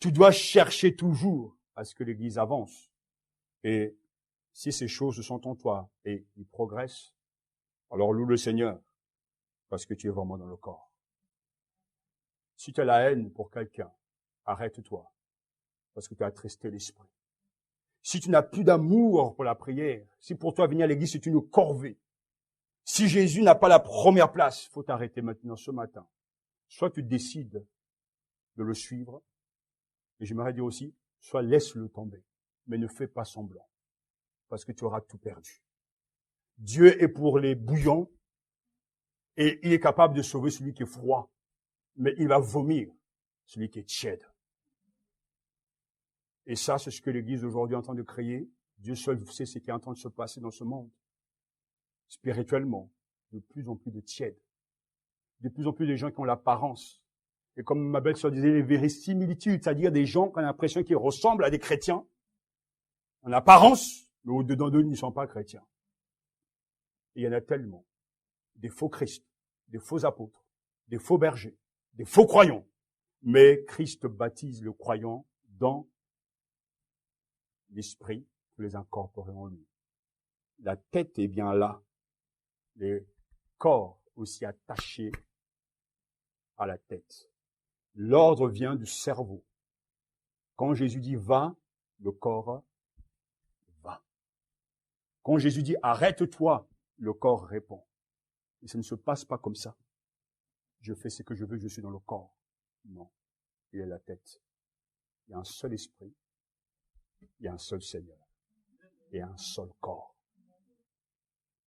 Tu dois chercher toujours à ce que l'Église avance. Et si ces choses sont en toi et ils progressent, alors loue le Seigneur, parce que tu es vraiment dans le corps. Si tu as la haine pour quelqu'un, arrête-toi, parce que tu as attristé l'esprit. Si tu n'as plus d'amour pour la prière, si pour toi venir à l'église c'est une corvée, si Jésus n'a pas la première place, il faut t'arrêter maintenant ce matin. Soit tu décides de le suivre, et j'aimerais dire aussi, soit laisse-le tomber, mais ne fais pas semblant, parce que tu auras tout perdu. Dieu est pour les bouillants, et il est capable de sauver celui qui est froid, mais il va vomir celui qui est tiède. Et ça, c'est ce que l'Église aujourd'hui est en train de créer. Dieu seul sait ce qui est en train de se passer dans ce monde. Spirituellement, de plus en plus de tièdes. De plus en plus de gens qui ont l'apparence. Et comme ma belle-sœur disait, les vérisimilitudes, c'est-à-dire des gens qui ont l'impression qu'ils ressemblent à des chrétiens, en apparence, mais au-dedans d'eux, ils ne sont pas chrétiens. Et il y en a tellement. Des faux Christ, des faux apôtres, des faux bergers, des faux croyants. Mais Christ baptise le croyant dans l'esprit pour les incorporer en lui. La tête est bien là. Le corps aussi attaché à la tête. L'ordre vient du cerveau. Quand Jésus dit va, le corps va. Quand Jésus dit arrête-toi, le corps répond. Et ça ne se passe pas comme ça. Je fais ce que je veux, je suis dans le corps. Non. Il y a la tête. Il y a un seul esprit. Il y a un seul Seigneur. Et un seul corps.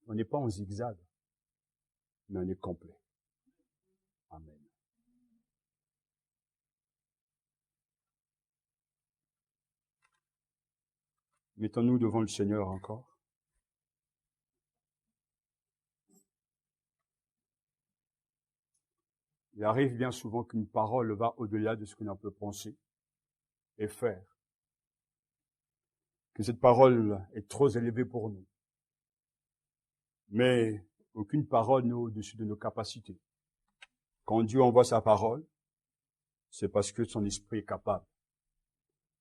On n'est pas en zigzag, mais on est complet. Amen. Mettons-nous devant le Seigneur encore. Il arrive bien souvent qu'une parole va au-delà de ce que l'on peut penser et faire. Que cette parole est trop élevée pour nous. Mais aucune parole n'est au-dessus de nos capacités. Quand Dieu envoie sa parole, c'est parce que son esprit est capable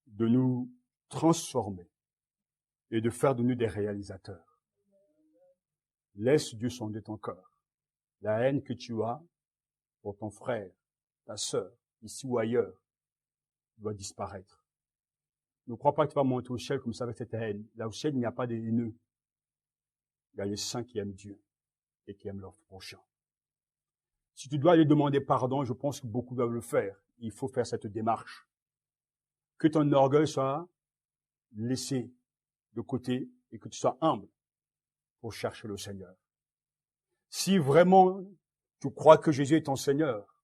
de nous transformer et de faire de nous des réalisateurs. Laisse Dieu sonder ton cœur. La haine que tu as pour ton frère, ta sœur, ici ou ailleurs, doit disparaître. Ne crois pas que tu vas monter au ciel comme ça avec cette haine. Là au ciel, il n'y a pas des haineux. Il y a les saints qui aiment Dieu et qui aiment leur prochain. Si tu dois aller demander pardon, je pense que beaucoup doivent le faire. Il faut faire cette démarche. Que ton orgueil soit laissé de côté et que tu sois humble pour chercher le Seigneur. Si vraiment tu crois que Jésus est ton Seigneur,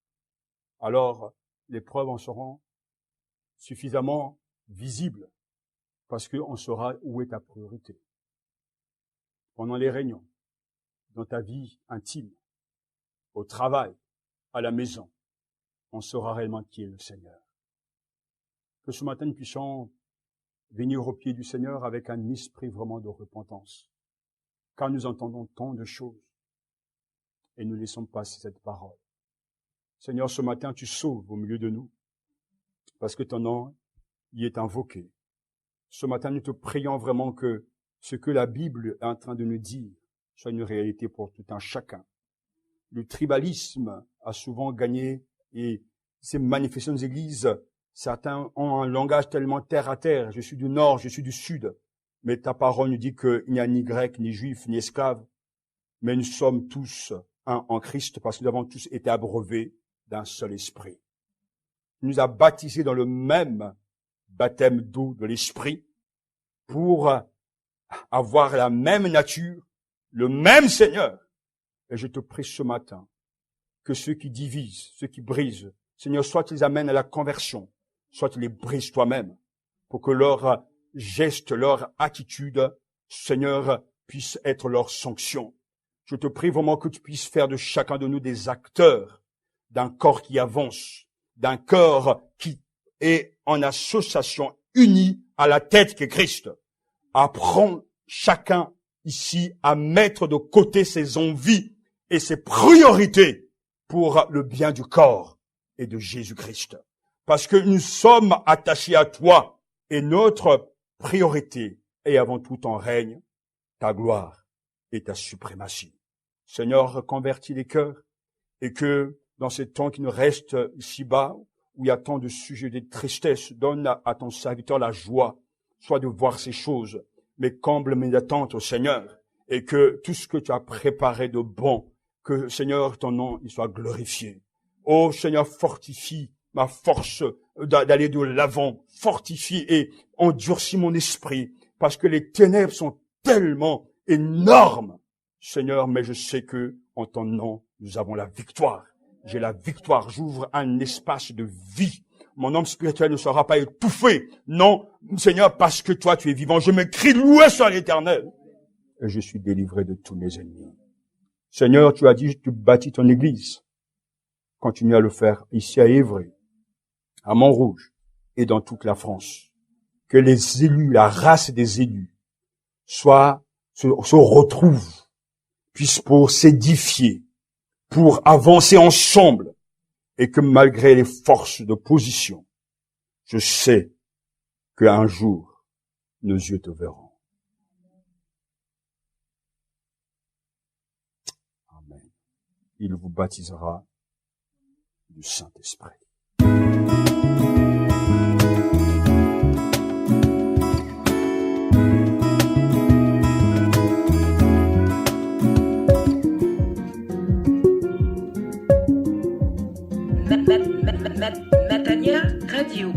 alors les preuves en seront suffisamment visibles parce qu'on saura où est ta priorité. Pendant les réunions, dans ta vie intime, au travail, à la maison, on saura réellement qui est le Seigneur. Que ce matin, nous puissions venir au pied du Seigneur avec un esprit vraiment de repentance. Car nous entendons tant de choses et nous laissons passer cette parole. Seigneur, ce matin, tu sauves au milieu de nous parce que ton nom y est invoqué. Ce matin, nous te prions vraiment que ce que la Bible est en train de nous dire soit une réalité pour tout un chacun. Le tribalisme a souvent gagné et s'est manifesté dans les églises. Certains ont un langage tellement terre à terre. Je suis du nord, je suis du sud. Mais ta parole nous dit qu'il n'y a ni grec, ni juif, ni esclave. Mais nous sommes tous un en Christ parce que nous avons tous été abreuvés d'un seul esprit. Il nous a baptisés dans le même baptême d'eau de l'esprit pour avoir la même nature, le même Seigneur. Et je te prie ce matin que ceux qui divisent, ceux qui brisent, Seigneur, soit tu les amènes à la conversion, soit tu les brises toi-même, pour que leur geste, leur attitude, Seigneur, puisse être leur sanction. Je te prie vraiment que tu puisses faire de chacun de nous des acteurs d'un corps qui avance, d'un corps qui est en association unie à la tête qu'est Christ. Apprends chacun ici à mettre de côté ses envies et ses priorités pour le bien du corps et de Jésus-Christ. Parce que nous sommes attachés à toi et notre priorité et avant tout ton règne, ta gloire et ta suprématie. Seigneur, reconvertis les cœurs et que dans ces temps qui nous restent ici-bas, où il y a tant de sujets de tristesse, donne à ton serviteur la joie, soit de voir ces choses, mais comble mes attentes au Seigneur, et que tout ce que tu as préparé de bon, que Seigneur, ton nom, il soit glorifié. Oh Seigneur, fortifie ma force d'aller de l'avant, fortifie et endurcis mon esprit, parce que les ténèbres sont tellement énormes, Seigneur, mais je sais que en ton nom, nous avons la victoire. J'ai la victoire, j'ouvre un espace de vie. Mon homme spirituel ne sera pas étouffé. Non, Seigneur, parce que toi, tu es vivant. Je me crie loué soit l'Éternel. Et je suis délivré de tous mes ennemis. Seigneur, tu as dit, tu bâtis ton église. Continue à le faire ici à Évry, à Montrouge et dans toute la France. Que les élus, la race des élus, se retrouvent, puissent pour s'édifier, pour avancer ensemble, et que malgré les forces d'opposition, je sais qu'un jour, nos yeux te verront. Amen. Il vous baptisera du Saint-Esprit. Natania Radio.